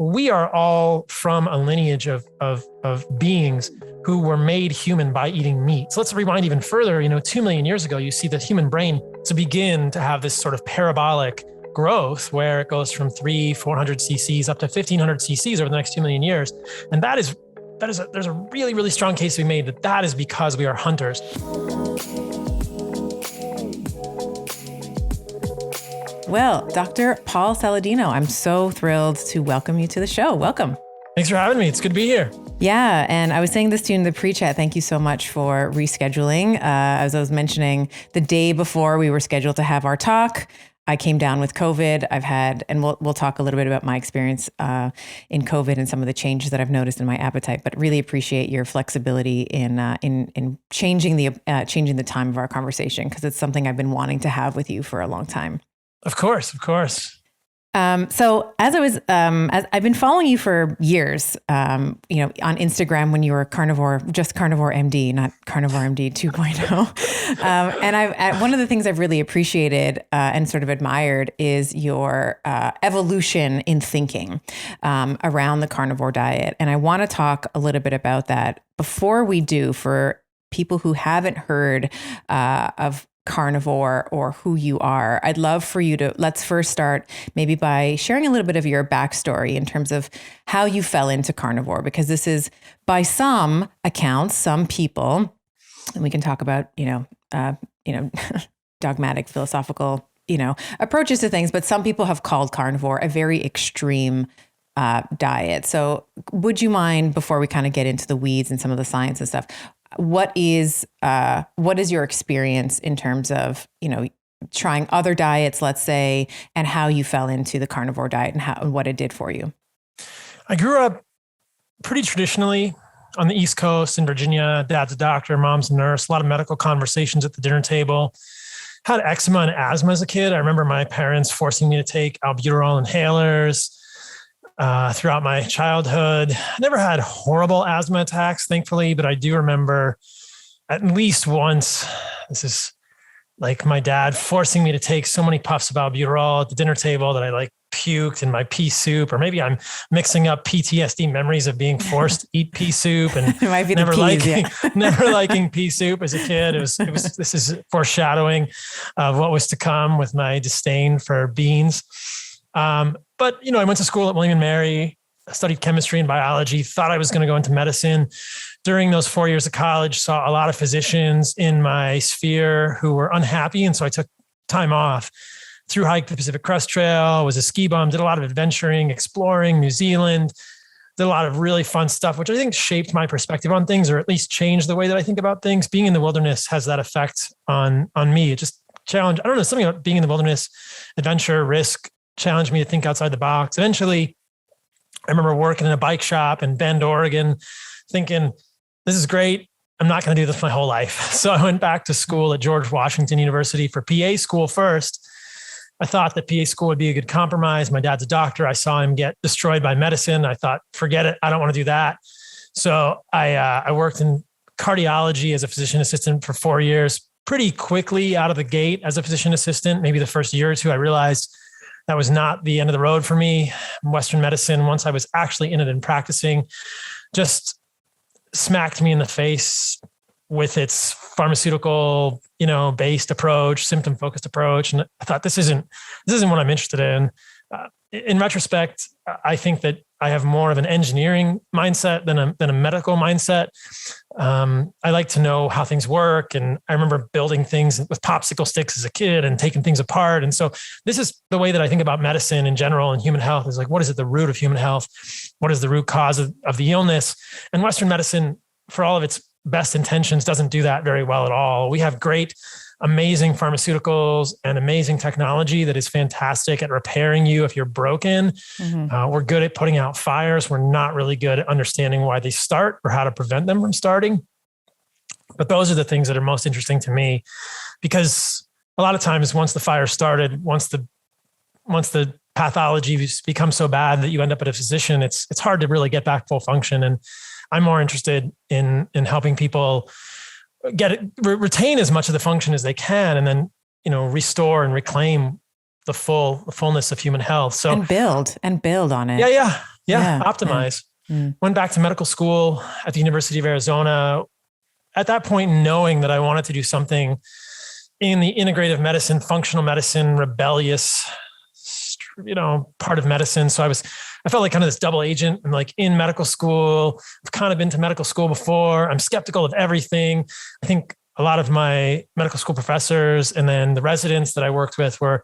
we are all from a lineage of beings who were made human by eating meat. So let's rewind even further. 2 million years ago, you see the human brain to begin to have this sort of parabolic growth where it goes from 400 cc's up to 1500 cc's over the next 2 million years. And there's a really, really strong case to be made that is because we are hunters. Well, Dr. Paul Saladino, I'm so thrilled to welcome you to the show. Welcome. Thanks for having me. It's good to be here. Yeah. And I was saying this to you in the pre-chat. Thank you so much for rescheduling. As I was mentioning, the day before we were scheduled to have our talk, I came down with COVID. And we'll talk a little bit about my experience in COVID and some of the changes that I've noticed in my appetite, but really appreciate your flexibility in changing the time of our conversation, because it's something I've been wanting to have with you for a long time. Of course. So as I've been following you for years, on Instagram when you were Carnivore MD, not Carnivore MD 2.0. And one of the things I've really appreciated and sort of admired is your evolution in thinking around the carnivore diet. And I want to talk a little bit about that. Before we do, for people who haven't heard of carnivore or who you are, I'd love for you to, let's first start maybe by sharing a little bit of your backstory in terms of how you fell into carnivore, because this is, by some accounts, some people, and we can talk about, dogmatic, philosophical, approaches to things, but some people have called carnivore a very extreme diet. So would you mind, before we kind of get into the weeds and some of the science and stuff, what is your experience in terms of, trying other diets, let's say, and how you fell into the carnivore diet and what it did for you? I grew up pretty traditionally on the East Coast in Virginia. Dad's a doctor, mom's a nurse, a lot of medical conversations at the dinner table. Had eczema and asthma as a kid. I remember my parents forcing me to take albuterol inhalers throughout my childhood. I never had horrible asthma attacks, thankfully, but I do remember at least once, this is like my dad forcing me to take so many puffs of albuterol at the dinner table that I puked in my pea soup, or maybe I'm mixing up PTSD memories of being forced to eat pea soup and it might be never liking pea soup as a kid. This is foreshadowing of what was to come with my disdain for beans. But, I went to school at William & Mary, studied chemistry and biology, thought I was going to go into medicine. During those 4 years of college, saw a lot of physicians in my sphere who were unhappy. And so I took time off, through hiked the Pacific Crest Trail, was a ski bum, did a lot of adventuring, exploring New Zealand, did a lot of really fun stuff, which I think shaped my perspective on things, or at least changed the way that I think about things. Being in the wilderness has that effect on me. It just challenged, I don't know, something about being in the wilderness, adventure, risk, challenged me to think outside the box. Eventually, I remember working in a bike shop in Bend, Oregon, thinking, this is great. I'm not going to do this my whole life. So I went back to school at George Washington University for PA school first. I thought that PA school would be a good compromise. My dad's a doctor. I saw him get destroyed by medicine. I thought, forget it. I don't want to do that. So I worked in cardiology as a physician assistant for 4 years. Pretty quickly out of the gate as a physician assistant, maybe the first year or two, I realized that was not the end of the road for me. Western medicine, once I was actually in it and practicing, just smacked me in the face with its pharmaceutical, based approach, symptom focused approach. And I thought, this isn't what I'm interested in. In retrospect, I think that I have more of an engineering mindset than a medical mindset. I like to know how things work. And I remember building things with popsicle sticks as a kid and taking things apart. And so this is the way that I think about medicine in general and human health is what is at the root of human health? What is the root cause of the illness? And Western medicine, for all of its best intentions, doesn't do that very well at all. We have great, amazing pharmaceuticals and amazing technology that is fantastic at repairing you if you're broken. Mm-hmm. We're good at putting out fires. We're not really good at understanding why they start or how to prevent them from starting. But those are the things that are most interesting to me, because a lot of times once the fire started, once the pathology becomes so bad that you end up at a physician, it's hard to really get back full function. And I'm more interested in helping people retain as much of the function as they can, and then, restore and reclaim the fullness of human health. So and build on it. Yeah. optimize. Went back to medical school at the University of Arizona. At that point, knowing that I wanted to do something in the integrative medicine, functional medicine, rebellious, part of medicine. So I felt like kind of this double agent. I'm like in medical school. I've kind of been to medical school before. I'm skeptical of everything. I think a lot of my medical school professors and then the residents that I worked with were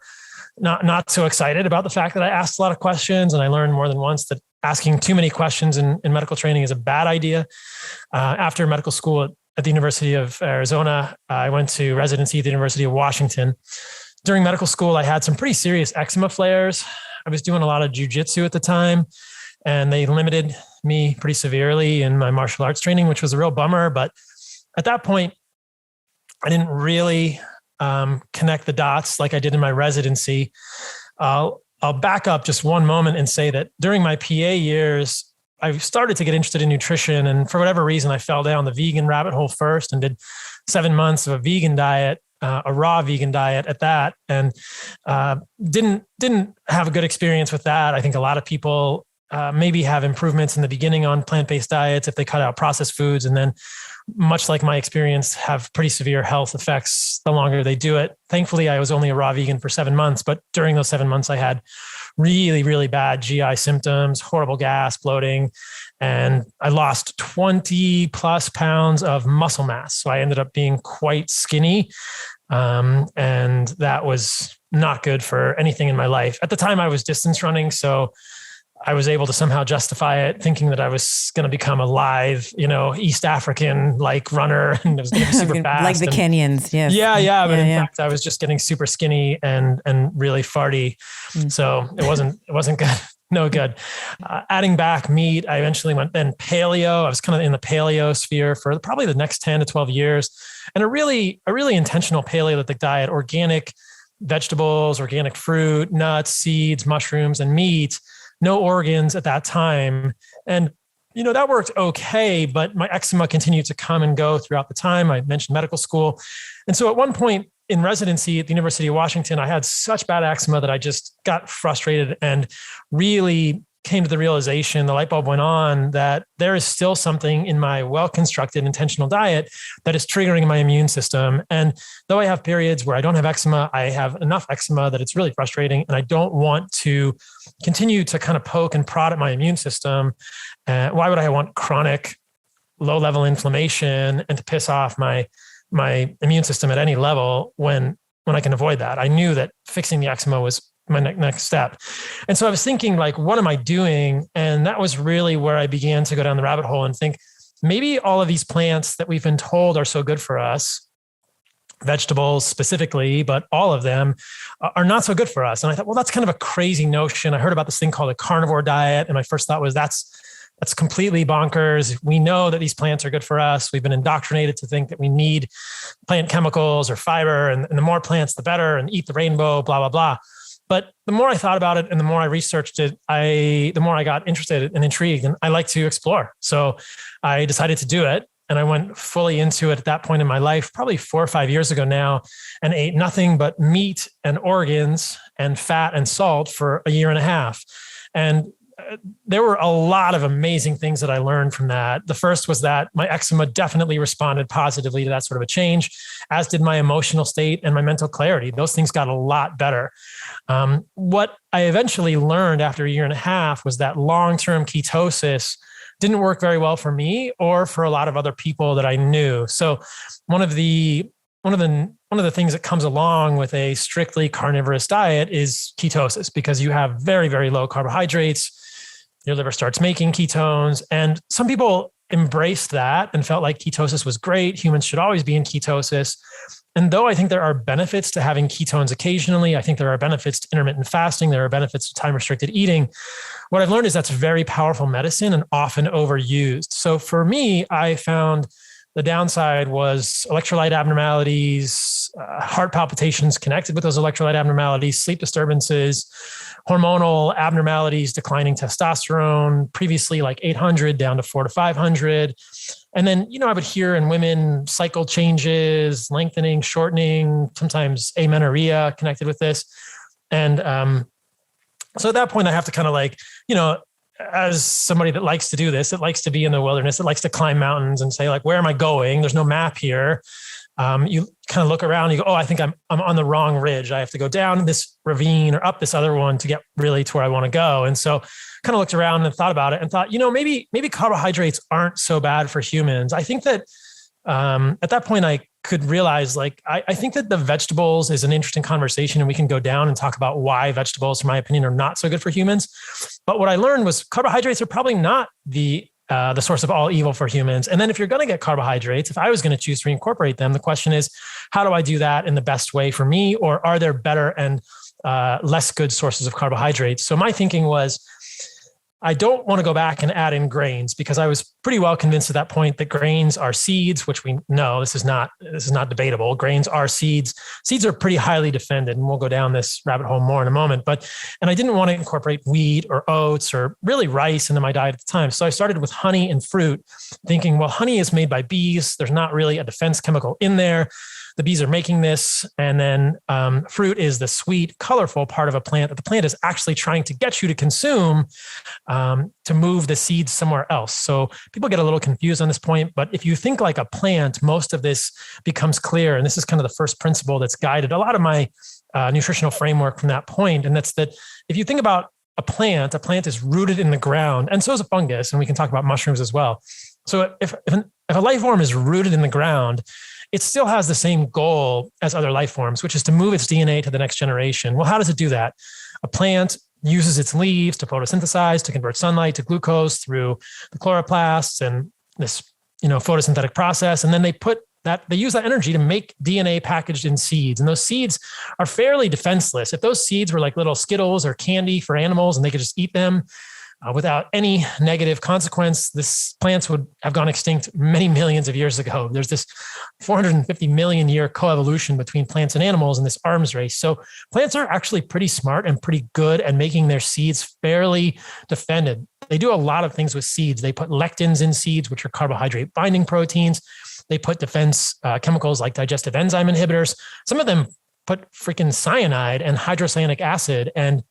not so excited about the fact that I asked a lot of questions. And I learned more than once that asking too many questions in medical training is a bad idea. After medical school at the University of Arizona, I went to residency at the University of Washington. During medical school, I had some pretty serious eczema flares. I was doing a lot of jujitsu at the time, and they limited me pretty severely in my martial arts training, which was a real bummer. But at that point, I didn't really connect the dots like I did in my residency. I'll back up just one moment and say that during my PA years, I started to get interested in nutrition. And for whatever reason, I fell down the vegan rabbit hole first and did 7 months of a vegan diet, a raw vegan diet at that. And didn't have a good experience with that. I think a lot of people maybe have improvements in the beginning on plant-based diets if they cut out processed foods. And then much like my experience, have pretty severe health effects the longer they do it. Thankfully, I was only a raw vegan for 7 months, but during those 7 months, I had really, really bad GI symptoms, horrible gas, bloating, and I lost 20 plus pounds of muscle mass. So I ended up being quite skinny. And that was not good for anything in my life. At the time, I was distance running, so I was able to somehow justify it, thinking that I was going to become a live, East African like runner, and it was going to be super fast, like the Kenyans. Yes. Yeah. But in fact, I was just getting super skinny and really farty. So it wasn't good. No good. Adding back meat, I eventually went then paleo. I was kind of in the paleo sphere for probably the next 10 to 12 years, and a really intentional Paleolithic diet: organic vegetables, organic fruit, nuts, seeds, mushrooms, and meat. No organs at that time. And, that worked okay, but my eczema continued to come and go throughout the time. I mentioned medical school. And so at one point in residency at the University of Washington, I had such bad eczema that I just got frustrated and really came to the realization, the light bulb went on, that there is still something in my well-constructed intentional diet that is triggering my immune system. And though I have periods where I don't have eczema, I have enough eczema that it's really frustrating. And I don't want to continue to kind of poke and prod at my immune system. Why would I want chronic low-level inflammation and to piss off my immune system at any level when I can avoid that? I knew that fixing the eczema was my next step. And so I was thinking, like, what am I doing? And that was really where I began to go down the rabbit hole and think, maybe all of these plants that we've been told are so good for us, vegetables specifically, but all of them are not so good for us. And I thought, well, that's kind of a crazy notion. I heard about this thing called a carnivore diet. And my first thought was that's completely bonkers. We know that these plants are good for us. We've been indoctrinated to think that we need plant chemicals or fiber, and the more plants, the better, and eat the rainbow, blah, blah, blah. But the more I thought about it and the more I researched it, the more I got interested and intrigued, and I like to explore. So I decided to do it, and I went fully into it at that point in my life, probably 4 or 5 years ago now, and ate nothing but meat and organs and fat and salt for a year and a half. And there were a lot of amazing things that I learned from that. The first was that my eczema definitely responded positively to that sort of a change, as did my emotional state and my mental clarity. Those things got a lot better. What I eventually learned after a year and a half was that long-term ketosis didn't work very well for me or for a lot of other people that I knew. So one of the things that comes along with a strictly carnivorous diet is ketosis, because you have very, very low carbohydrates. Your liver starts making ketones. And some people embraced that and felt like ketosis was great. Humans should always be in ketosis. And though I think there are benefits to having ketones occasionally, I think there are benefits to intermittent fasting, there are benefits to time-restricted eating. What I've learned is that's very powerful medicine and often overused. So for me, I found the downside was electrolyte abnormalities, heart palpitations connected with those electrolyte abnormalities, sleep disturbances, hormonal abnormalities, declining testosterone, previously like 800 down to 400 to 500. And then, I would hear in women cycle changes, lengthening, shortening, sometimes amenorrhea connected with this. And so at that point, I have to kind of as somebody that likes to do this, that likes to be in the wilderness, that likes to climb mountains and say like, where am I going? There's no map here. You kind of look around and you go, oh, I think I'm on the wrong ridge. I have to go down this ravine or up this other one to get really to where I want to go. And so kind of looked around and thought about it and thought, maybe carbohydrates aren't so bad for humans. I think that at that point I could realize I think that the vegetables is an interesting conversation, and we can go down and talk about why vegetables, in my opinion, are not so good for humans. But what I learned was carbohydrates are probably not the source of all evil for humans. And then if you're going to get carbohydrates, if I was going to choose to reincorporate them, the question is, how do I do that in the best way for me? Or are there better and less good sources of carbohydrates? So my thinking was, I don't want to go back and add in grains, because I was pretty well convinced at that point that grains are seeds, which we know this is not debatable. Grains are seeds. Seeds are pretty highly defended, and we'll go down this rabbit hole more in a moment. And I didn't want to incorporate wheat or oats or really rice into my diet at the time. So I started with honey and fruit, thinking, well, honey is made by bees. There's not really a defense chemical in there. The bees are making this. And then fruit is the sweet, colorful part of a plant that the plant is actually trying to get you to consume to move the seeds somewhere else. So people get a little confused on this point. But if you think like a plant, most of this becomes clear. And this is kind of the first principle that's guided a lot of my nutritional framework from that point. And that's that if you think about a plant is rooted in the ground, and so is a fungus. And we can talk about mushrooms as well. So if a life form is rooted in the ground, it still has the same goal as other life forms, which is to move its DNA to the next generation. Well, how does it do that? A plant uses its leaves to photosynthesize, to convert sunlight to glucose through the chloroplasts and this, photosynthetic process. And then they use that energy to make DNA packaged in seeds. And those seeds are fairly defenseless. If those seeds were like little Skittles or candy for animals and they could just eat them, without any negative consequence, this plants would have gone extinct many millions of years ago. There's this 450 million year coevolution between plants and animals in this arms race. So plants are actually pretty smart and pretty good at making their seeds fairly defended. They do a lot of things with seeds. They put lectins in seeds, which are carbohydrate binding proteins. They put defense chemicals like digestive enzyme inhibitors. Some of them put freaking cyanide and hydrocyanic acid and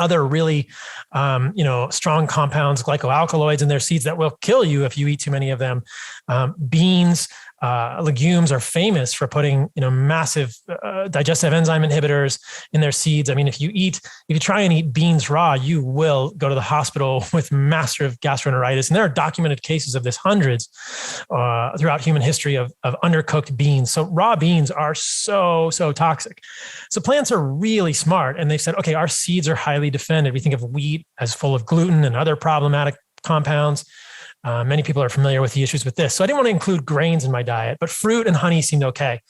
other really, strong compounds, glycoalkaloids in their seeds that will kill you if you eat too many of them. Beans, legumes are famous for putting, massive digestive enzyme inhibitors in their seeds. I mean, if you try and eat beans raw, you will go to the hospital with massive gastroenteritis. And there are documented cases of this, hundreds throughout human history of undercooked beans. So raw beans are so toxic. So plants are really smart. And they've said, okay, our seeds are highly defended. We think of wheat as full of gluten and other problematic compounds. Many people are familiar with the issues with this. So I didn't want to include grains in my diet, but fruit and honey seemed okay.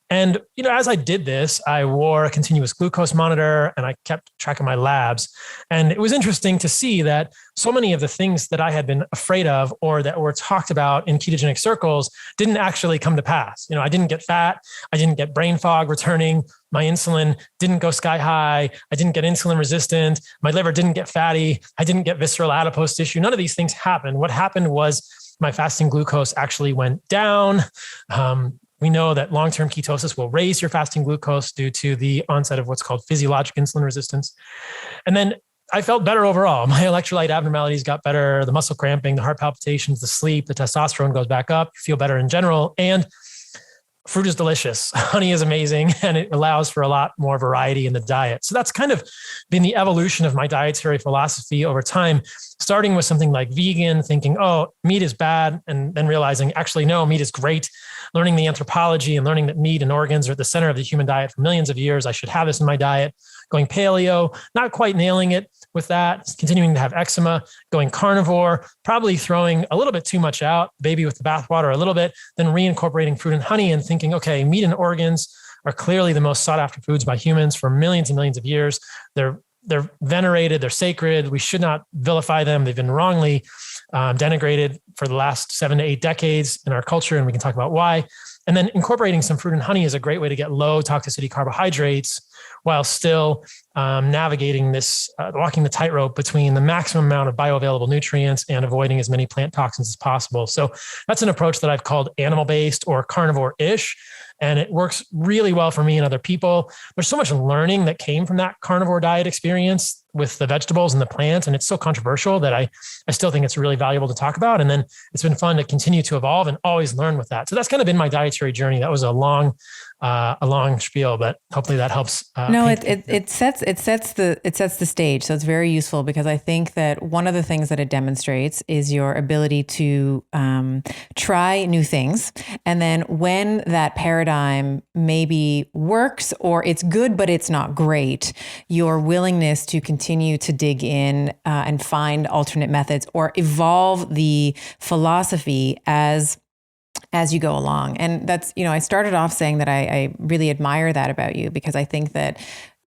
And, as I did this, I wore a continuous glucose monitor and I kept track of my labs. And it was interesting to see that so many of the things that I had been afraid of or that were talked about in ketogenic circles didn't actually come to pass. I didn't get fat. I didn't get brain fog returning. My insulin didn't go sky high. I didn't get insulin resistant. My liver didn't get fatty. I didn't get visceral adipose tissue. None of these things happened. What happened was my fasting glucose actually went down. We know that long-term ketosis will raise your fasting glucose due to the onset of what's called physiologic insulin resistance. And then I felt better overall. My electrolyte abnormalities got better, the muscle cramping, the heart palpitations, the sleep, the testosterone goes back up, you feel better in general. And fruit is delicious. Honey is amazing, and it allows for a lot more variety in the diet. So that's kind of been the evolution of my dietary philosophy over time, starting with something like vegan, thinking, oh, meat is bad, and then realizing, actually, no, meat is great. Learning the anthropology and learning that meat and organs are at the center of the human diet for millions of years. I should have this in my diet. Going paleo, not quite nailing it with that, continuing to have eczema, going carnivore, probably throwing a little bit too much out, baby with the bathwater a little bit, then reincorporating fruit and honey and thinking, okay, meat and organs are clearly the most sought after foods by humans for millions and millions of years. They're venerated, they're sacred. We should not vilify them. They've been wrongly denigrated for the last 7 to 8 decades in our culture, and we can talk about why. And then incorporating some fruit and honey is a great way to get low toxicity carbohydrates while still navigating this, walking the tightrope between the maximum amount of bioavailable nutrients and avoiding as many plant toxins as possible. So that's an approach that I've called animal-based or carnivore-ish. And it works really well for me and other people. There's so much learning that came from that carnivore diet experience. with the vegetables and the plants. And it's so controversial that I still think it's really valuable to talk about. And then it's been fun to continue to evolve and always learn with that. So that's kind of been my dietary journey. That was a long spiel, but hopefully that helps. No, it sets the stage. So it's very useful because I think that one of the things that it demonstrates is your ability to try new things. And then when that paradigm maybe works or it's good, but it's not great, your willingness to continue to dig in and find alternate methods or evolve the philosophy as you go along. And that's, I started off saying that I really admire that about you because I think that,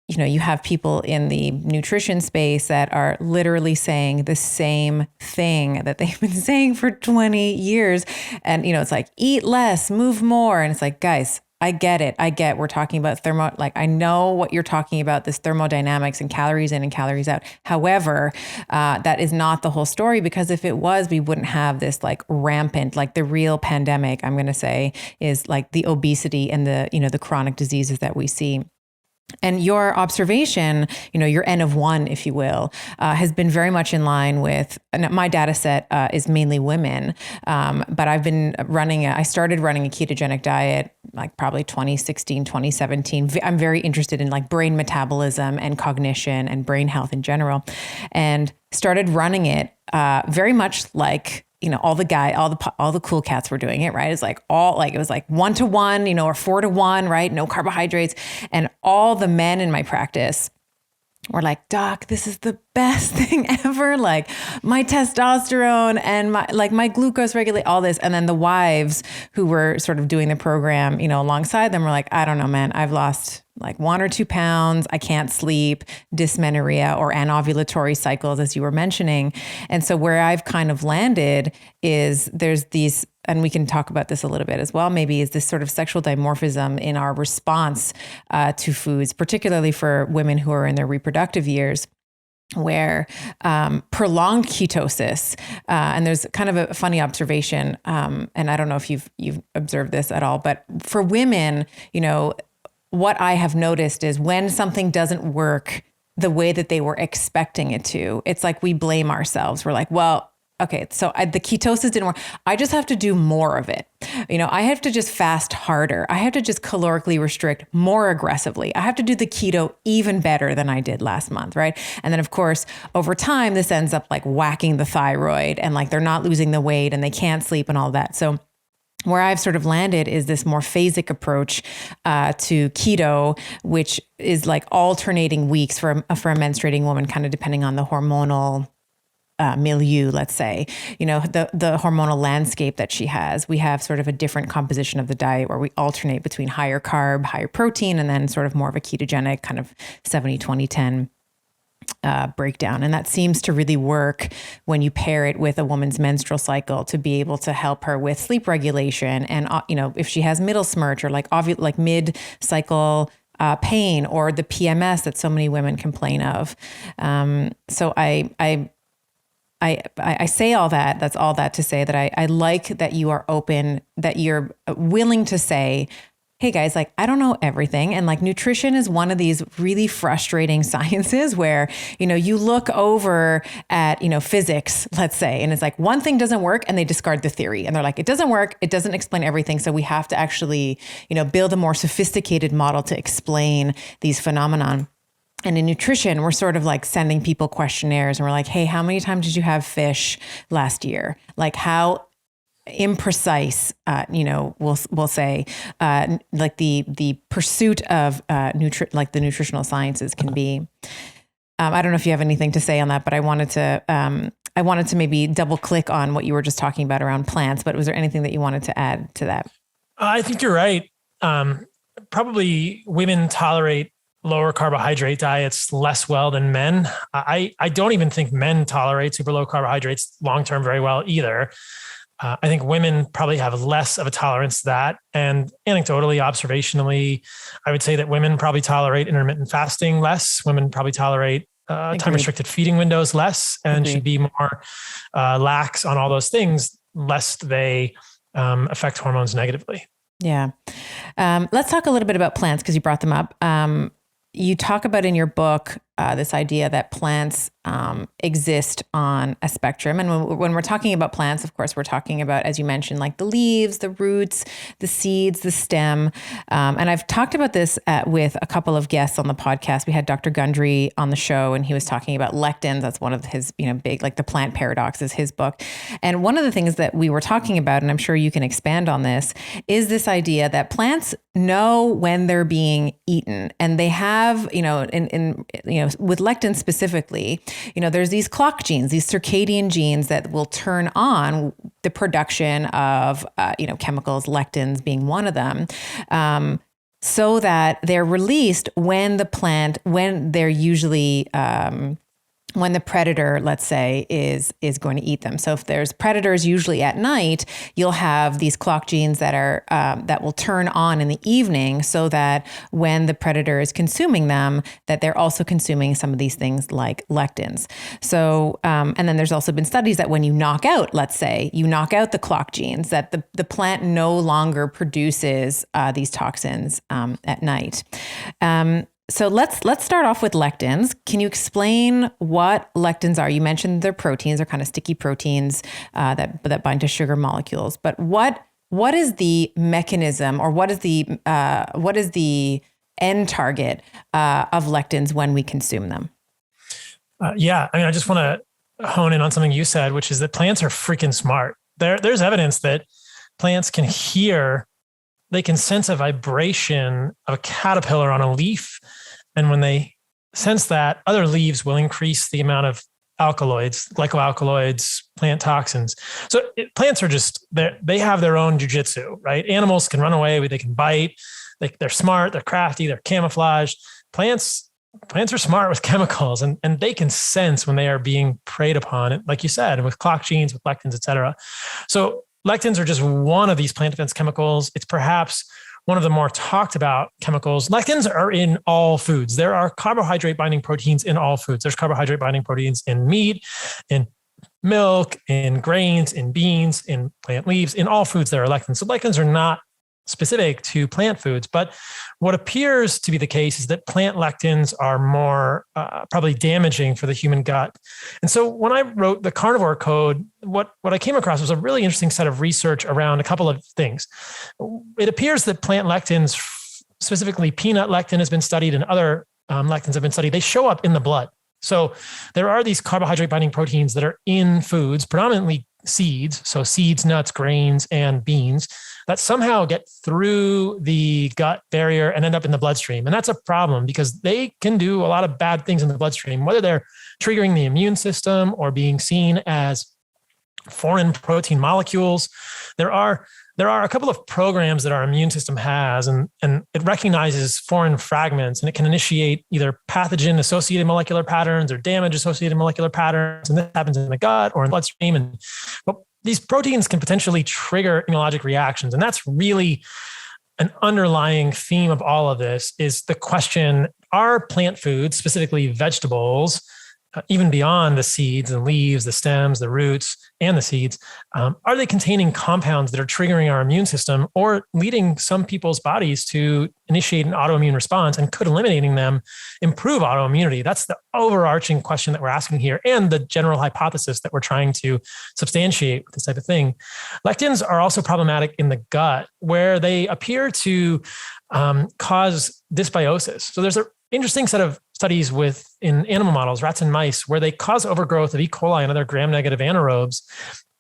you have people in the nutrition space that are literally saying the same thing that they've been saying for 20 years. And, it's like, eat less, move more. And it's like, guys, I get it. We're talking about I know what you're talking about, this thermodynamics and calories in and calories out. However, that is not the whole story, because if it was, we wouldn't have this rampant, the real pandemic, I'm going to say, is the obesity and the chronic diseases that we see. And your observation, your N of 1, if you will, has been very much in line with, my data set is mainly women, but I started running a ketogenic diet probably 2016, 2017. I'm very interested in brain metabolism and cognition and brain health in general, and started running it very much all the cool cats were doing it, right? It's it was 1-to-1, or 4-to-1, right? No carbohydrates. And all the men in my practice were like, doc, this is the best thing ever. My testosterone and my glucose regulate, all this. And then the wives who were sort of doing the program, alongside them were like, I don't know, man, I've lost 1 or 2 pounds. I can't sleep, dysmenorrhea or anovulatory cycles, as you were mentioning. And so where I've kind of landed is there's these, and we can talk about this a little bit as well, maybe, is this sort of sexual dimorphism in our response to foods, particularly for women who are in their reproductive years, where prolonged ketosis, and there's kind of a funny observation, and I don't know if you've observed this at all, but for women, what I have noticed is when something doesn't work the way that they were expecting it to, it's we blame ourselves. We're well, okay, so the ketosis didn't work. I just have to do more of it. I have to just fast harder. I have to just calorically restrict more aggressively. I have to do the keto even better than I did last month, right? And then of course, over time, this ends up whacking the thyroid, and they're not losing the weight and they can't sleep and all that. So where I've sort of landed is this more phasic approach to keto, which is alternating weeks for a menstruating woman, kind of depending on the hormonal milieu, let's say, the hormonal landscape that she has. We have sort of a different composition of the diet where we alternate between higher carb, higher protein, and then sort of more of a ketogenic kind of 70-20-10 breakdown. And that seems to really work when you pair it with a woman's menstrual cycle to be able to help her with sleep regulation. And, if she has middle smirch or mid cycle pain, or the PMS that so many women complain of. So I say all that, that's all that to say that I like that you are open, that you're willing to say, hey guys, I don't know everything. And nutrition is one of these really frustrating sciences where, you look over at, physics, let's say, and it's one thing doesn't work and they discard the theory. And they're it doesn't work. It doesn't explain everything. So we have to actually, build a more sophisticated model to explain these phenomenon. And in nutrition, we're sort of sending people questionnaires and we're hey, how many times did you have fish last year? How imprecise, we'll say, the pursuit of the nutritional sciences can be. I don't know if you have anything to say on that, but I wanted to maybe double click on what you were just talking about around plants. But was there anything that you wanted to add to that? I think you're right. Probably women tolerate lower carbohydrate diets less well than men. I don't even think men tolerate super low carbohydrates long-term very well either. I think women probably have less of a tolerance to that. And anecdotally, observationally, I would say that women probably tolerate intermittent fasting less. Women probably tolerate time-restricted feeding windows less, and should be more lax on all those things, lest they affect hormones negatively. Yeah. Let's talk a little bit about plants because you brought them up. You talk about in your book this idea that plants exist on a spectrum. And when we're talking about plants, of course, we're talking about, as you mentioned, like the leaves, the roots, the seeds, the stem. And I've talked about this with a couple of guests on the podcast. We had Dr. Gundry on the show, and he was talking about lectins. That's one of his, big, like the plant paradox is his book. And one of the things that we were talking about, and I'm sure you can expand on this, is this idea that plants know when they're being eaten, and they have, with lectins specifically, there's these clock genes, these circadian genes that will turn on the production of, chemicals, lectins being one of them, so that they're released when they're usually, when the predator, let's say, is going to eat them. So if there's predators, usually at night, you'll have these clock genes that are that will turn on in the evening, so that when the predator is consuming them, that they're also consuming some of these things like lectins. So and then there's also been studies that when you knock out the clock genes, that the plant no longer produces these toxins at night. So let's start off with lectins. Can you explain what lectins are? You mentioned they're proteins, they're kind of sticky proteins that bind to sugar molecules. But what is the mechanism, or what is the end target of lectins when we consume them? I just want to hone in on something you said, which is that plants are freaking smart. There's evidence that plants can hear. They can sense a vibration of a caterpillar on a leaf. And when they sense that, other leaves will increase the amount of alkaloids, glycoalkaloids, plant toxins. So plants are they have their own jujitsu, right? Animals can run away, they can bite. They're smart, they're crafty, they're camouflaged. Plants are smart with chemicals, and they can sense when they are being preyed upon, like you said, with clock genes, with lectins, et cetera. So lectins are just one of these plant defense chemicals. It's perhaps one of the more talked about chemicals. Lectins are in all foods. There are carbohydrate binding proteins in all foods. There's carbohydrate binding proteins in meat, in milk, in grains, in beans, in plant leaves. In all foods, there are lectins. So lectins are not specific to plant foods. But what appears to be the case is that plant lectins are more probably damaging for the human gut. And so when I wrote the Carnivore Code, what I came across was a really interesting set of research around a couple of things. It appears that plant lectins, specifically peanut lectin, has been studied, and other lectins have been studied. They show up in the blood. So there are these carbohydrate binding proteins that are in foods, predominantly seeds, so seeds, nuts, grains, and beans, that somehow get through the gut barrier and end up in the bloodstream. And that's a problem because they can do a lot of bad things in the bloodstream, whether they're triggering the immune system or being seen as foreign protein molecules. There are a couple of programs that our immune system has, and it recognizes foreign fragments, and it can initiate either pathogen-associated molecular patterns or damage-associated molecular patterns, and this happens in the gut or in the bloodstream. But these proteins can potentially trigger immunologic reactions, and that's really an underlying theme of all of this, is the question, are plant foods, specifically vegetables, even beyond the seeds and leaves, the stems, the roots, and the seeds, are they containing compounds that are triggering our immune system or leading some people's bodies to initiate an autoimmune response, and could eliminating them improve autoimmunity? That's the overarching question that we're asking here, and the general hypothesis that we're trying to substantiate with this type of thing. Lectins are also problematic in the gut, where they appear to cause dysbiosis. So there's an interesting set of studies in animal models, rats and mice, where they cause overgrowth of E. coli and other gram-negative anaerobes.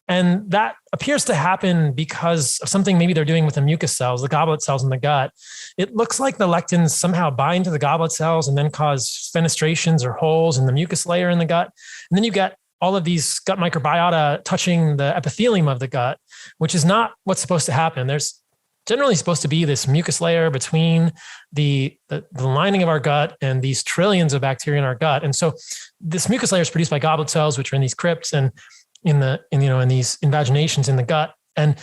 And that appears to happen because of something maybe they're doing with the mucus cells, the goblet cells in the gut. It looks like the lectins somehow bind to the goblet cells and then cause fenestrations or holes in the mucus layer in the gut. And then you get all of these gut microbiota touching the epithelium of the gut, which is not what's supposed to happen. There's generally supposed to be this mucus layer between the lining of our gut and these trillions of bacteria in our gut. And so this mucus layer is produced by goblet cells, which are in these crypts and in these invaginations in the gut. And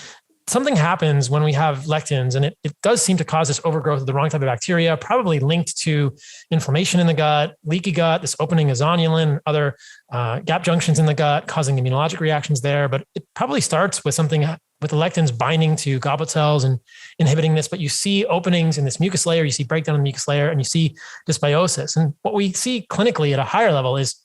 something happens when we have lectins, and it does seem to cause this overgrowth of the wrong type of bacteria, probably linked to inflammation in the gut, leaky gut, this opening of zonulin, other gap junctions in the gut, causing immunologic reactions there. But it probably starts with something with the lectins binding to goblet cells and inhibiting this, but you see openings in this mucus layer, you see breakdown in the mucus layer, and you see dysbiosis. And what we see clinically at a higher level is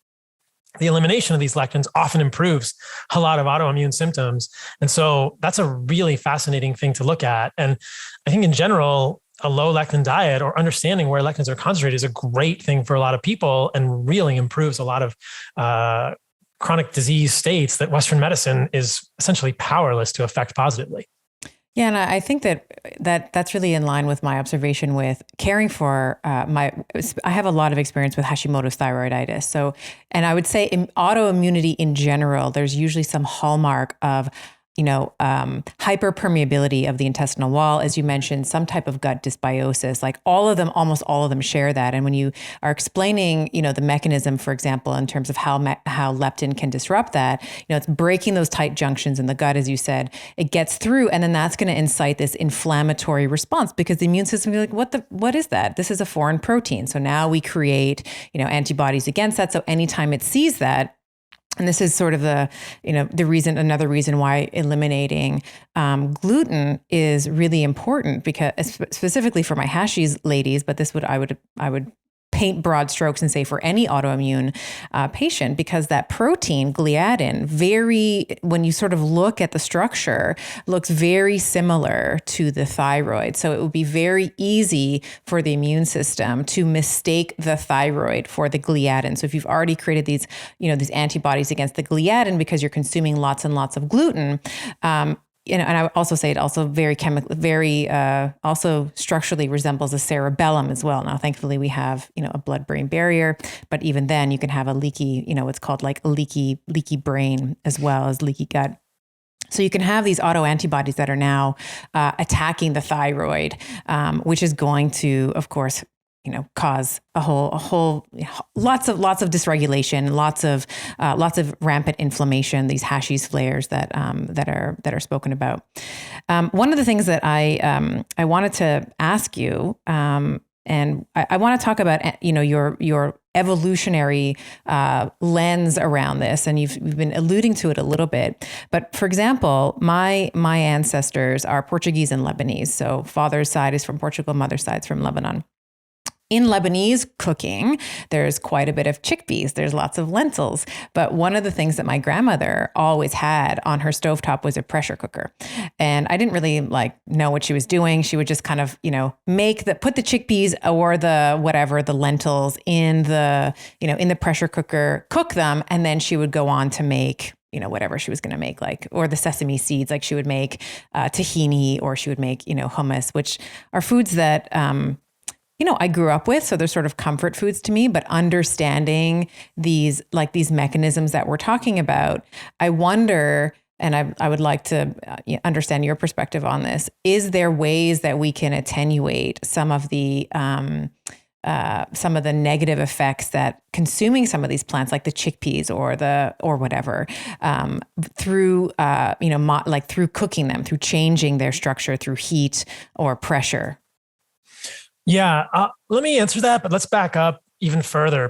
the elimination of these lectins often improves a lot of autoimmune symptoms. And so that's a really fascinating thing to look at. And I think in general, a low lectin diet or understanding where lectins are concentrated is a great thing for a lot of people and really improves a lot of chronic disease states that Western medicine is essentially powerless to affect positively. Yeah, and I think that's really in line with my observation with caring for I have a lot of experience with Hashimoto's thyroiditis. So, and I would say in autoimmunity in general, there's usually some hallmark of hyperpermeability of the intestinal wall, as you mentioned, some type of gut dysbiosis. Like almost all of them share that. And when you are explaining, the mechanism, for example, in terms of how leptin can disrupt that, it's breaking those tight junctions in the gut, as you said, it gets through, and then that's going to incite this inflammatory response because the immune system will be like, what is that? This is a foreign protein. So now we create, antibodies against that. So anytime it sees that, and this is sort of another reason why eliminating gluten is really important, because specifically for my Hashis ladies, but I would paint broad strokes and say for any autoimmune patient, because that protein gliadin, when you sort of look at the structure, looks very similar to the thyroid. So it would be very easy for the immune system to mistake the thyroid for the gliadin. So if you've already created these antibodies against the gliadin because you're consuming lots and lots of gluten, and I would also say it also also structurally resembles a cerebellum as well. Now, thankfully, we have, a blood-brain barrier, but even then you can have a leaky, what's called like a leaky brain as well as leaky gut. So you can have these autoantibodies that are now attacking the thyroid, which is going to, of course, cause a whole lots of dysregulation, lots of rampant inflammation, these Hashis flares that are spoken about. One of the things that I wanted to ask you, and I want to talk about, your evolutionary lens around this, and you've been alluding to it a little bit. But for example, my ancestors are Portuguese and Lebanese. So father's side is from Portugal, mother's side is from Lebanon. In Lebanese cooking, there's quite a bit of chickpeas. There's lots of lentils. But one of the things that my grandmother always had on her stovetop was a pressure cooker. And I didn't really know what she was doing. She would just kind of, put the chickpeas or the lentils in the pressure cooker, cook them. And then she would go on to make whatever she was going to make, or the sesame seeds, she would make tahini, or she would make, hummus, which are foods that, I grew up with, so they're sort of comfort foods to me, but understanding these mechanisms that we're talking about, I wonder, and I would like to understand your perspective on this. Is there ways that we can attenuate some of the negative effects that consuming some of these plants, like the chickpeas or whatever, through through cooking them, through changing their structure through heat or pressure? Yeah, let me answer that, but let's back up even further.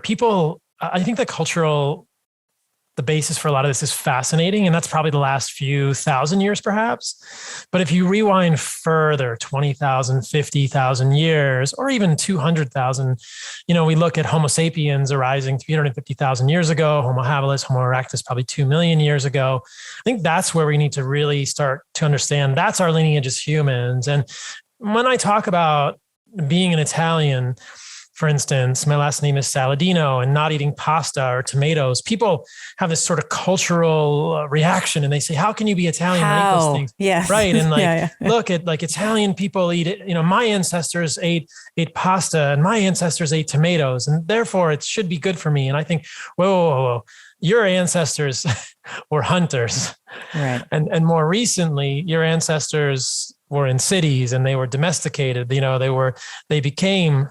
I think the basis for a lot of this is fascinating, and that's probably the last few thousand years, perhaps. But if you rewind further, 20,000, 50,000 years, or even 200,000, we look at Homo sapiens arising 350,000 years ago, Homo habilis, Homo erectus, probably 2 million years ago. I think that's where we need to really start to understand that's our lineage as humans. And when I talk about being an Italian, for instance, my last name is Saladino, and not eating pasta or tomatoes, people have this sort of cultural reaction, and they say, how can you be Italian and eat those things? Yes. Right. And look at Italian people eat it. My ancestors ate pasta and my ancestors ate tomatoes, and therefore it should be good for me. And I think, whoa. Your ancestors were hunters. Right. And more recently, your ancestors were in cities and they were domesticated. They became,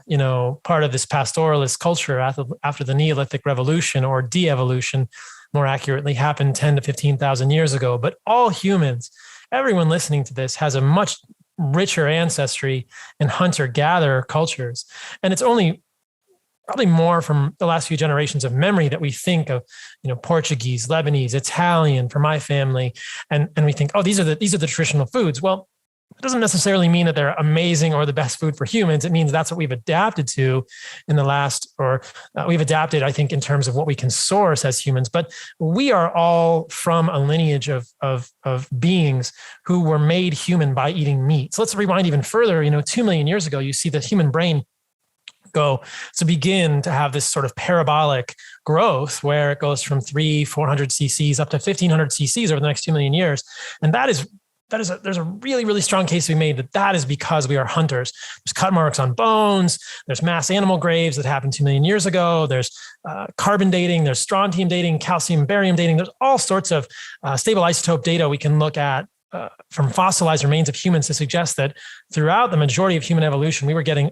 part of this pastoralist culture after the Neolithic Revolution, or de-evolution, more accurately, happened 10 to 15,000 years ago. But all humans, everyone listening to this, has a much richer ancestry in hunter-gatherer cultures. And it's only probably more from the last few generations of memory that we think of, Portuguese, Lebanese, Italian for my family. And we think, oh, these are the traditional foods. Well, it doesn't necessarily mean that they're amazing or the best food for humans. It means that's what we've adapted to in the last, we've adapted, I think, in terms of what we can source as humans. But we are all from a lineage of beings who were made human by eating meat. So let's rewind even further. 2 million years ago, you see the human brain begin to have this sort of parabolic growth where it goes from 400 cc's up to 1500 cc's over the next 2 million years. And there's a really, really strong case to be made that is because we are hunters. There's cut marks on bones. There's mass animal graves that happened 2 million years ago. There's carbon dating. There's strontium dating, calcium, barium dating. There's all sorts of stable isotope data we can look at from fossilized remains of humans to suggest that throughout the majority of human evolution, we were getting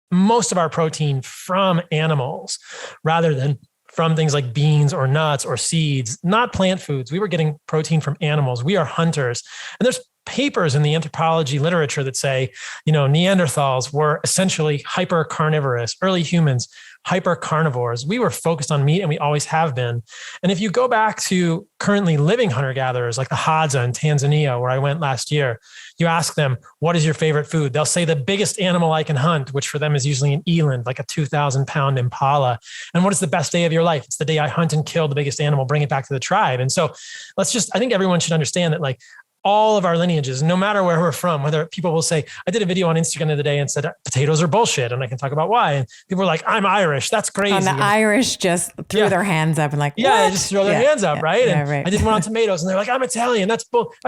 most of our protein from animals rather than from things like beans or nuts or seeds, not plant foods. We were getting protein from animals. We are hunters. And there's papers in the anthropology literature that say, Neanderthals were essentially hyper-carnivorous, early humans, hyper-carnivores. We were focused on meat and we always have been. And if you go back to currently living hunter-gatherers like the Hadza in Tanzania, where I went last year, you ask them, what is your favorite food? They'll say the biggest animal I can hunt, which for them is usually an eland, like a 2,000-pound impala. And what is the best day of your life? It's the day I hunt and kill the biggest animal, bring it back to the tribe. And so I think everyone should understand that all of our lineages, no matter where we're from, whether people will say, I did a video on Instagram the other day and said, potatoes are bullshit. And I can talk about why. And people were like, I'm Irish. That's crazy. And the Irish just threw their hands up and what? They just throw their hands up. Right. And right. I did one on tomatoes and they're like, I'm Italian. That's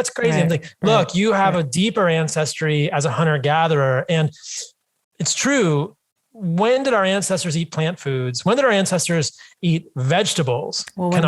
crazy. Right. I'm like, look, you have a deeper ancestry as a hunter gatherer. And it's true. When did our ancestors eat plant foods? When did our ancestors eat vegetables? Well, when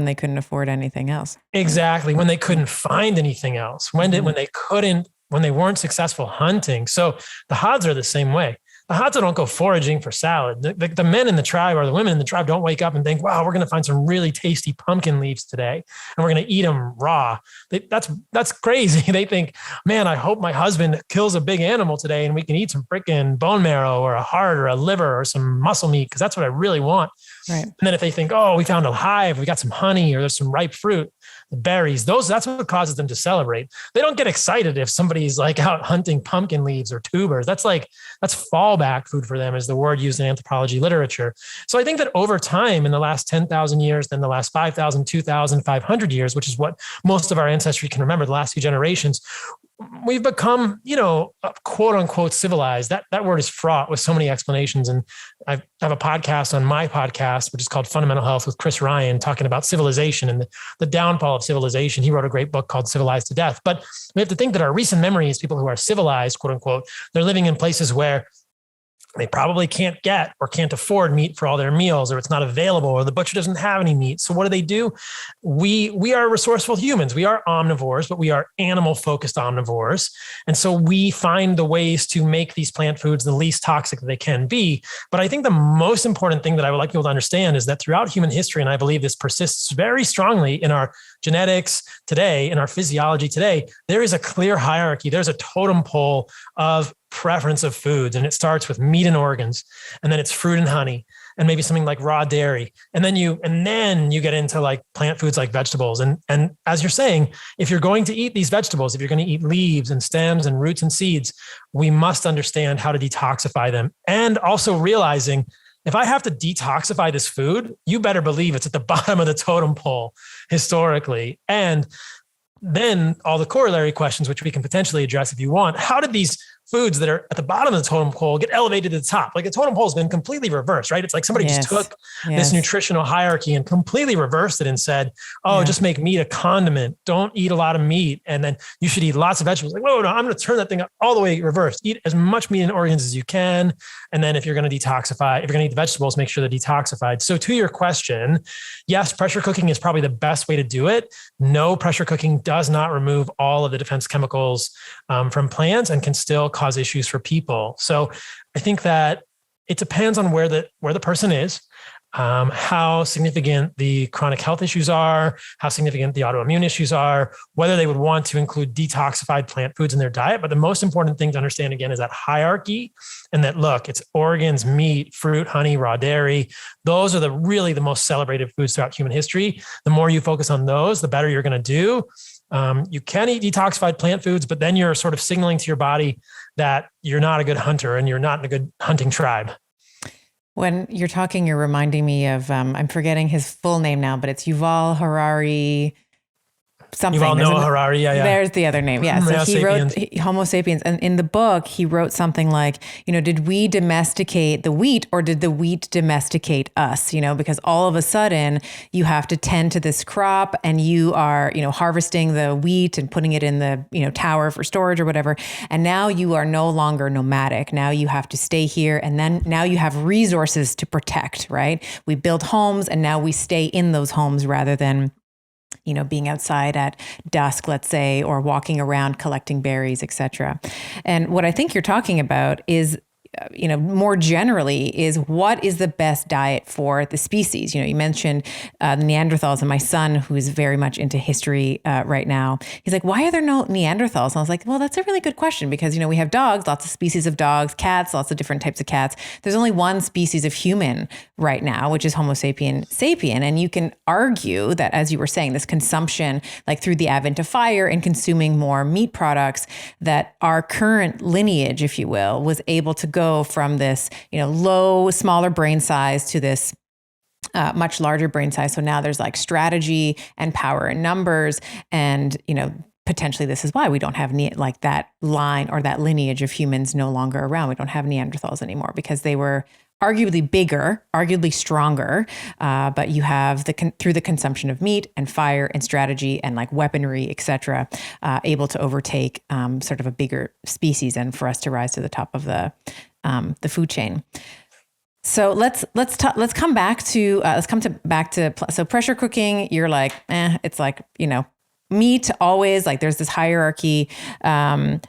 they couldn't afford anything else. Exactly. When they couldn't find anything else. When they weren't successful hunting. So the Hadza are the same way. The Hadza don't go foraging for salad. The men in the tribe or the women in the tribe don't wake up and think, wow, we're going to find some really tasty pumpkin leaves today and we're going to eat them raw. That's crazy. They think, man, I hope my husband kills a big animal today and we can eat some freaking bone marrow or a heart or a liver or some muscle meat because that's what I really want. Right. And then if they think, oh, we found a hive, we got some honey or there's some ripe fruit, the berries, that's what causes them to celebrate. They don't get excited if somebody's like out hunting pumpkin leaves or tubers. That's fallback food for them is the word used in anthropology literature. So I think that over time in the last 10,000 years, then the last 5,000, 2,000, 500 years, which is what most of our ancestry can remember, the last few generations, we've become, quote unquote civilized. That word is fraught with so many explanations. And I have a podcast on my podcast, which is called Fundamental Health with Chris Ryan, talking about civilization and the downfall of civilization. He wrote a great book called Civilized to Death. But we have to think that our recent memories, people who are civilized, quote unquote, they're living in places where they probably can't get or can't afford meat for all their meals, or it's not available, or the butcher doesn't have any meat. So what do? We are resourceful humans. We are omnivores, but we are animal-focused omnivores. And so we find the ways to make these plant foods the least toxic that they can be. But I think the most important thing that I would like people to understand is that throughout human history, and I believe this persists very strongly in our genetics today, in our physiology today, there is a clear hierarchy. There's a totem pole of preference of foods. And it starts with meat and organs, and then it's fruit and honey, and maybe something like raw dairy. And then you get into like plant foods like vegetables. And as you're saying, if you're going to eat these vegetables, if you're going to eat leaves and stems and roots and seeds, we must understand how to detoxify them. And also realizing if I have to detoxify this food, you better believe it's at the bottom of the totem pole historically. And then all the corollary questions, which we can potentially address if you want. How did these foods that are at the bottom of the totem pole get elevated to the top? Like the totem pole has been completely reversed, right? It's like somebody just took this nutritional hierarchy and completely reversed it and said, just make meat a condiment. Don't eat a lot of meat. And then you should eat lots of vegetables. Like, no, I'm going to turn that thing all the way reversed. Eat as much meat and organs as you can. And then if you're going to detoxify, if you're going to eat the vegetables, make sure they're detoxified. So to your question, yes, pressure cooking is probably the best way to do it. No, pressure cooking does not remove all of the defense chemicals from plants and can still cause issues for people. So I think that it depends on where the person is. how significant the chronic health issues are, how significant the autoimmune issues are, whether they would want to include detoxified plant foods in their diet. But the most important thing to understand, again, is that hierarchy, and that, look, it's organs, meat, fruit, honey, raw dairy. Those are really the most celebrated foods throughout human history. The more you focus on those, the better you're going to do. You can eat detoxified plant foods, but then you're sort of signaling to your body that you're not a good hunter and you're not in a good hunting tribe. When you're talking, you're reminding me of, I'm forgetting his full name now, but it's Yuval Harari something. Yuval Noah Harari, yeah. There's the other name, yeah. So he wrote Homo sapiens, and in the book, he wrote something like, did we domesticate the wheat or did the wheat domesticate us? Because all of a sudden you have to tend to this crop and you are, harvesting the wheat and putting it in the, tower for storage or whatever. And now you are no longer nomadic. Now you have to stay here. And then now you have resources to protect, right? We build homes and now we stay in those homes rather than being outside at dusk, let's say, or walking around collecting berries, et cetera. And what I think you're talking about is, more generally, is what is the best diet for the species? You mentioned the Neanderthals, and my son, who is very much into history right now, he's like, why are there no Neanderthals? And I was like, well, that's a really good question because, we have dogs, lots of species of dogs, cats, lots of different types of cats. There's only one species of human right now, which is Homo sapien. And you can argue that, as you were saying, this consumption, like through the advent of fire and consuming more meat products, that our current lineage, if you will, was able to go from this, low, smaller brain size to this much larger brain size. So now there's like strategy and power in numbers. And, potentially this is why we don't have like that line or that lineage of humans no longer around. We don't have Neanderthals anymore because they were arguably bigger, arguably stronger, but you have through the consumption of meat and fire and strategy and like weaponry, et cetera, able to overtake sort of a bigger species and for us to rise to the top of the food chain. So let's come back to so pressure cooking. You're like, it's like, meat always, like there's this hierarchy.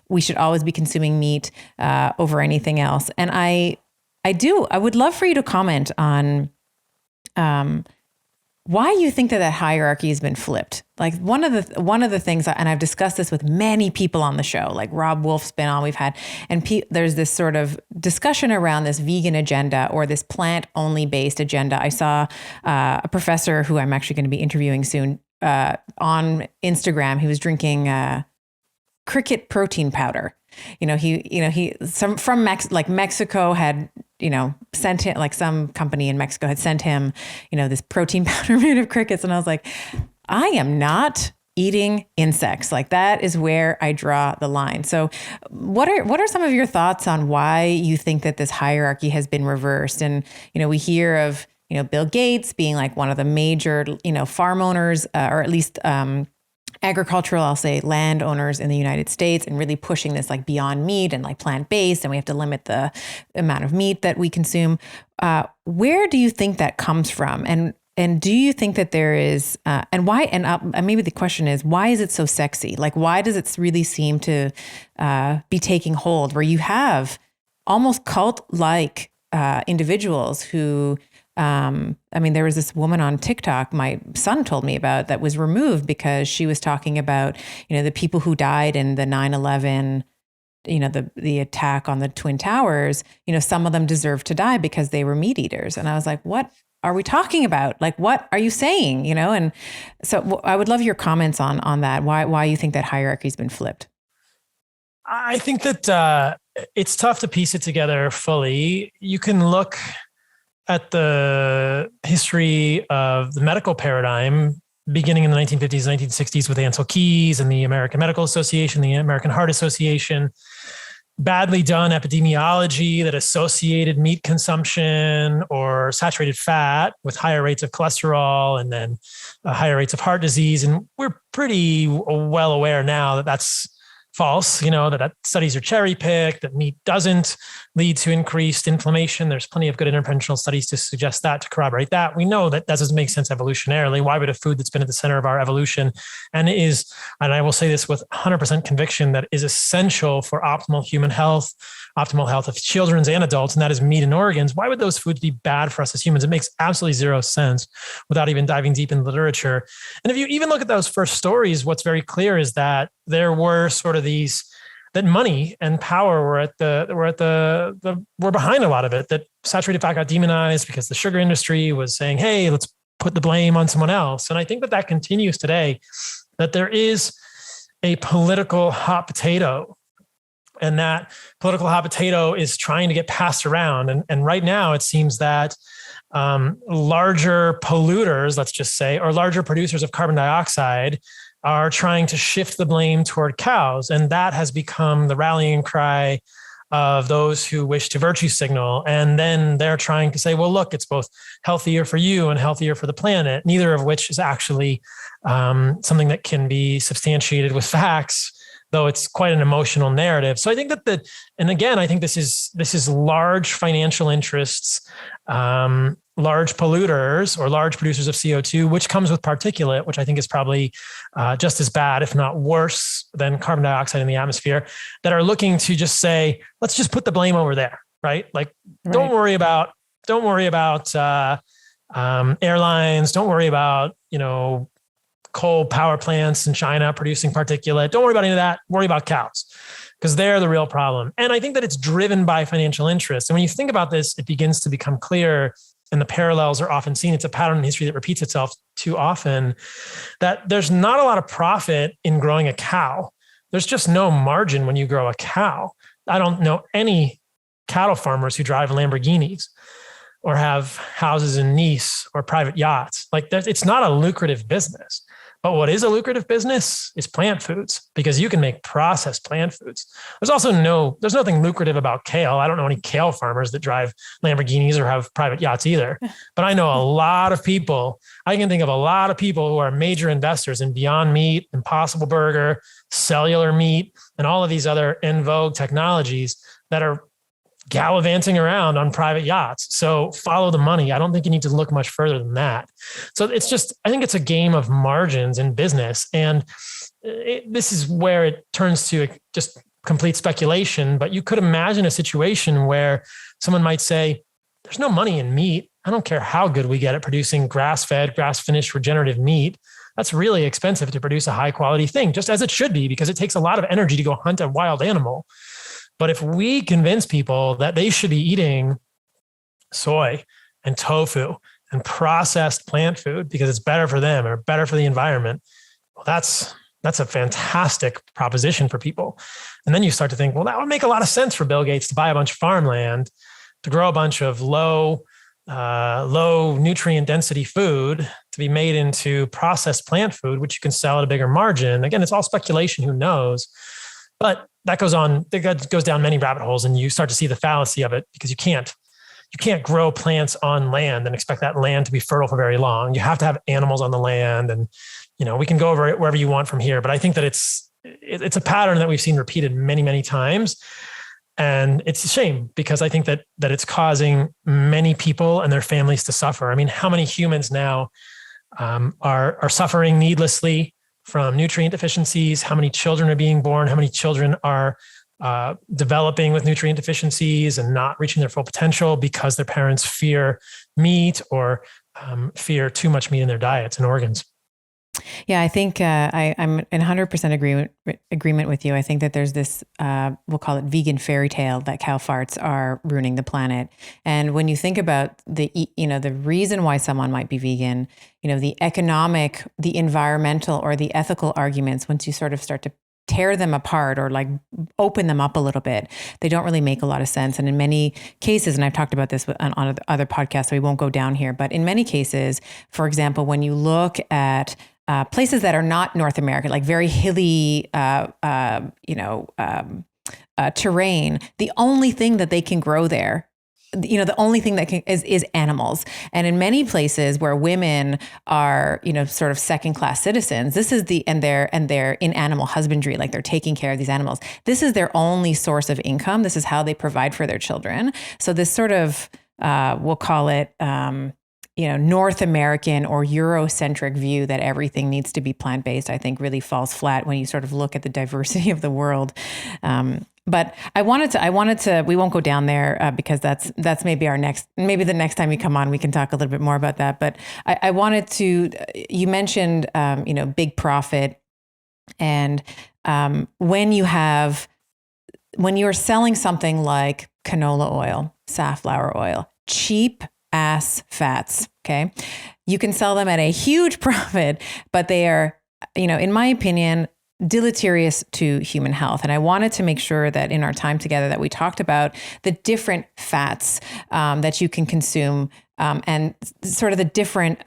We should always be consuming meat over anything else. And I would love for you to comment on why you think that hierarchy has been flipped. Like one of the things, and I've discussed this with many people on the show, like Rob Wolf's been on, we've had, and there's this sort of discussion around this vegan agenda or this plant-only based agenda. I saw a professor who I'm actually going to be interviewing soon on Instagram. He was drinking cricket protein powder. Mexico had, sent him, like some company in Mexico had sent him, this protein powder made of crickets. And I was like, I am not eating insects. Like that is where I draw the line. So what are some of your thoughts on why you think that this hierarchy has been reversed? And, we hear of, Bill Gates being like one of the major, farm owners, or at least, agricultural, I'll say, landowners in the United States, and really pushing this like beyond meat and like plant-based, and we have to limit the amount of meat that we consume. Where do you think that comes from? And do you think that there is, and why, and maybe the question is, why is it so sexy? Like, why does it really seem to be taking hold where you have almost cult-like individuals who, there was this woman on TikTok my son told me about that was removed because she was talking about, the people who died in the 9/11, the attack on the Twin Towers, some of them deserved to die because they were meat eaters. And I was like, what are we talking about? Like, what are you saying? And so I would love your comments on that, why you think that hierarchy has been flipped. I think that it's tough to piece it together fully. You can look at the history of the medical paradigm beginning in the 1950s, 1960s with Ansel Keys and the American Medical Association, the American Heart Association, badly done epidemiology that associated meat consumption or saturated fat with higher rates of cholesterol and then higher rates of heart disease. And we're pretty well aware now that that's false, that studies are cherry picked, that meat doesn't lead to increased inflammation. There's plenty of good interventional studies to suggest that, to corroborate that. We know that doesn't make sense evolutionarily. Why would a food that's been at the center of our evolution and I will say this with 100% conviction, that is essential for optimal human health, optimal health of children and adults, and that is meat and organs. Why would those foods be bad for us as humans? It makes absolutely zero sense without even diving deep in literature. And if you even look at those first stories, what's very clear is that there were sort of that money and power were behind a lot of it, that saturated fat got demonized because the sugar industry was saying, hey, let's put the blame on someone else. And I think that continues today, that there is a political hot potato, and that political hot potato is trying to get passed around. And right now it seems that larger polluters, let's just say, or larger producers of carbon dioxide are trying to shift the blame toward cows. And that has become the rallying cry of those who wish to virtue signal. And then they're trying to say, well, look, it's both healthier for you and healthier for the planet, neither of which is actually something that can be substantiated with facts, though it's quite an emotional narrative. So I think and again, I think this is large financial interests, large polluters or large producers of CO2, which comes with particulate, which I think is probably just as bad, if not worse than carbon dioxide in the atmosphere, that are looking to just say, let's just put the blame over there, right? Like, right. Don't worry about airlines. Don't worry about, coal power plants in China producing particulate. Don't worry about any of that. Worry about cows, because they're the real problem. And I think that it's driven by financial interests. And when you think about this, it begins to become clear, and the parallels are often seen. It's a pattern in history that repeats itself too often, that there's not a lot of profit in growing a cow. There's just no margin when you grow a cow. I don't know any cattle farmers who drive Lamborghinis or have houses in Nice or private yachts. Like, it's not a lucrative business. But what is a lucrative business is plant foods, because you can make processed plant foods. There's nothing lucrative about kale. I don't know any kale farmers that drive Lamborghinis or have private yachts either. But I know a lot of people. I can think of a lot of people who are major investors in Beyond Meat, Impossible Burger, cellular meat, and all of these other in vogue technologies that are gallivanting around on private yachts. So follow the money. I don't think you need to look much further than that. So I think it's a game of margins in business. And this is where it turns to just complete speculation. But you could imagine a situation where someone might say, there's no money in meat. I don't care how good we get at producing grass-fed, grass-finished regenerative meat. That's really expensive to produce a high-quality thing, just as it should be, because it takes a lot of energy to go hunt a wild animal. But if we convince people that they should be eating soy and tofu and processed plant food because it's better for them or better for the environment, well, that's a fantastic proposition for people. And then you start to think, well, that would make a lot of sense for Bill Gates to buy a bunch of farmland, to grow a bunch of low nutrient density food to be made into processed plant food, which you can sell at a bigger margin. Again, it's all speculation, who knows? But that goes down many rabbit holes, and you start to see the fallacy of it, because you can't grow plants on land and expect that land to be fertile for very long. You have to have animals on the land, and we can go over it wherever you want from here. But I think that it's a pattern that we've seen repeated many, many times, and it's a shame, because I think that it's causing many people and their families to suffer. I mean, how many humans now are suffering needlessly from nutrient deficiencies? How many children are being born? How many children are developing with nutrient deficiencies and not reaching their full potential because their parents fear meat or fear too much meat in their diets and organs? Yeah, I think I'm in 100% agreement with you. I think that there's this, we'll call it vegan fairy tale, that cow farts are ruining the planet. And when you think about the reason why someone might be vegan, the economic, the environmental, or the ethical arguments, once you sort of start to tear them apart or like open them up a little bit, they don't really make a lot of sense. And in many cases, and I've talked about this on other podcasts, so we won't go down here, but in many cases, for example, when you look at places that are not North American, like very hilly, terrain, the only thing that they can grow there the only thing that is animals. And in many places where women are, sort of second class citizens, this is and they're in animal husbandry, like they're taking care of these animals. This is their only source of income. This is how they provide for their children. So this sort of, we'll call it, North American or Eurocentric view that everything needs to be plant-based, I think really falls flat when you sort of look at the diversity of the world. But I wanted to, we won't go down there because that's maybe the next time you come on, we can talk a little bit more about that. But I wanted to, you mentioned, big profit. And when you're selling something like canola oil, safflower oil, cheap ass fats, okay, you can sell them at a huge profit, but they are, in my opinion, deleterious to human health. And I wanted to make sure that in our time together that we talked about the different fats that you can consume and sort of the different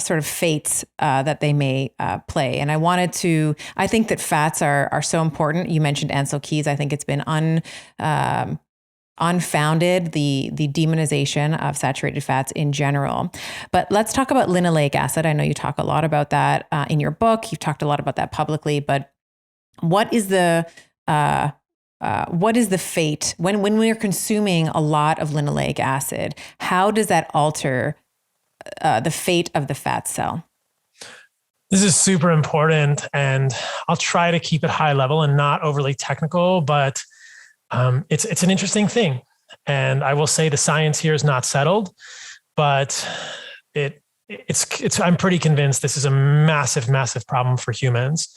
sort of fates that they may play. And I think that fats are so important. You mentioned Ansel Keys. I think it's been unfounded, the demonization of saturated fats in general. But let's talk about linoleic acid. I know you talk a lot about that in your book. You've talked a lot about that publicly, but what is the fate when we're consuming a lot of linoleic acid? How does that alter the fate of the fat cell? This is super important, and I'll try to keep it high level and not overly technical, but it's an interesting thing. And I will say the science here is not settled, but I'm pretty convinced this is a massive, massive problem for humans.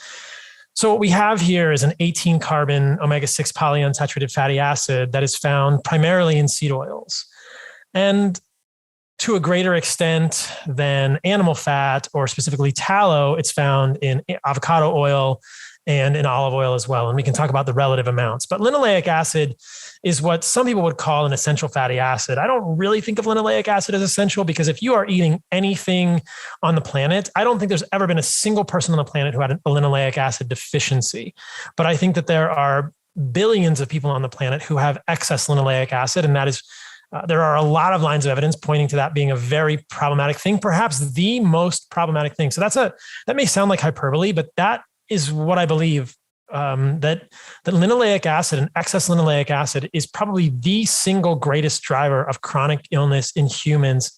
So what we have here is an 18 carbon omega-6 polyunsaturated fatty acid that is found primarily in seed oils. And to a greater extent than animal fat or specifically tallow, it's found in avocado oil and in olive oil as well. And we can talk about the relative amounts. But linoleic acid is what some people would call an essential fatty acid. I don't really think of linoleic acid as essential because if you are eating anything on the planet, I don't think there's ever been a single person on the planet who had a linoleic acid deficiency. But I think that there are billions of people on the planet who have excess linoleic acid. And that is, there are a lot of lines of evidence pointing to that being a very problematic thing, perhaps the most problematic thing. So that may sound like hyperbole, but that is what I believe, that linoleic acid and excess linoleic acid is probably the single greatest driver of chronic illness in humans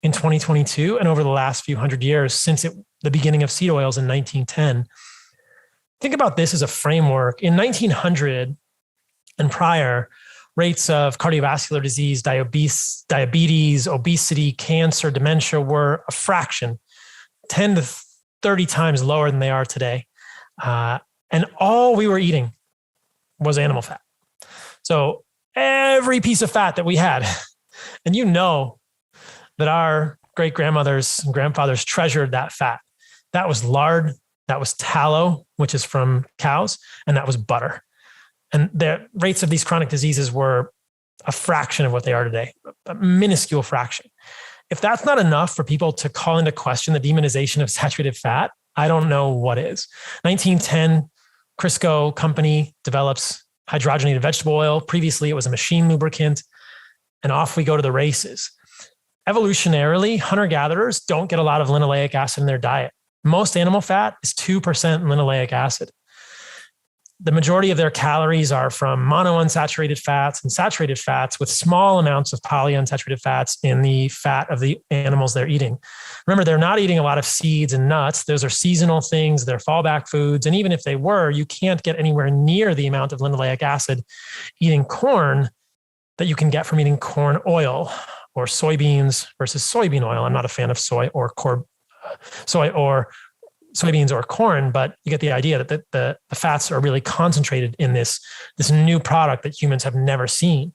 in 2022 and over the last few hundred years since the beginning of seed oils in 1910. Think about this as a framework. In 1900 and prior, rates of cardiovascular disease, diabetes, obesity, cancer, dementia were a fraction, 10 to 30 times lower than they are today. And all we were eating was animal fat. So every piece of fat that we had, and that our great grandmothers and grandfathers treasured that fat. That was lard, that was tallow, which is from cows, and that was butter. And the rates of these chronic diseases were a fraction of what they are today, a minuscule fraction. If that's not enough for people to call into question the demonization of saturated fat, I don't know what is. 1910, Crisco company develops hydrogenated vegetable oil. Previously, it was a machine lubricant, and off we go to the races. Evolutionarily, hunter-gatherers don't get a lot of linoleic acid in their diet. Most animal fat is 2% linoleic acid. The majority of their calories are from monounsaturated fats and saturated fats with small amounts of polyunsaturated fats in the fat of the animals they're eating. Remember, they're not eating a lot of seeds and nuts. Those are seasonal things. They're fallback foods. And even if they were, you can't get anywhere near the amount of linoleic acid eating corn that you can get from eating corn oil or soybeans versus soybean oil. I'm not a fan of soy or soybeans or corn, but you get the idea that the fats are really concentrated in this new product that humans have never seen.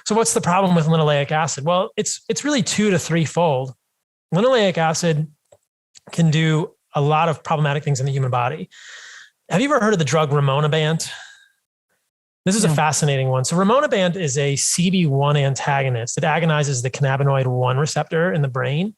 So what's the problem with linoleic acid? Well, it's really 2 to 3-fold. Linoleic acid can do a lot of problematic things in the human body. Have you ever heard of the drug rimonabant? This is a fascinating one. So rimonabant is a CB1 antagonist. It agonizes the cannabinoid 1 receptor in the brain.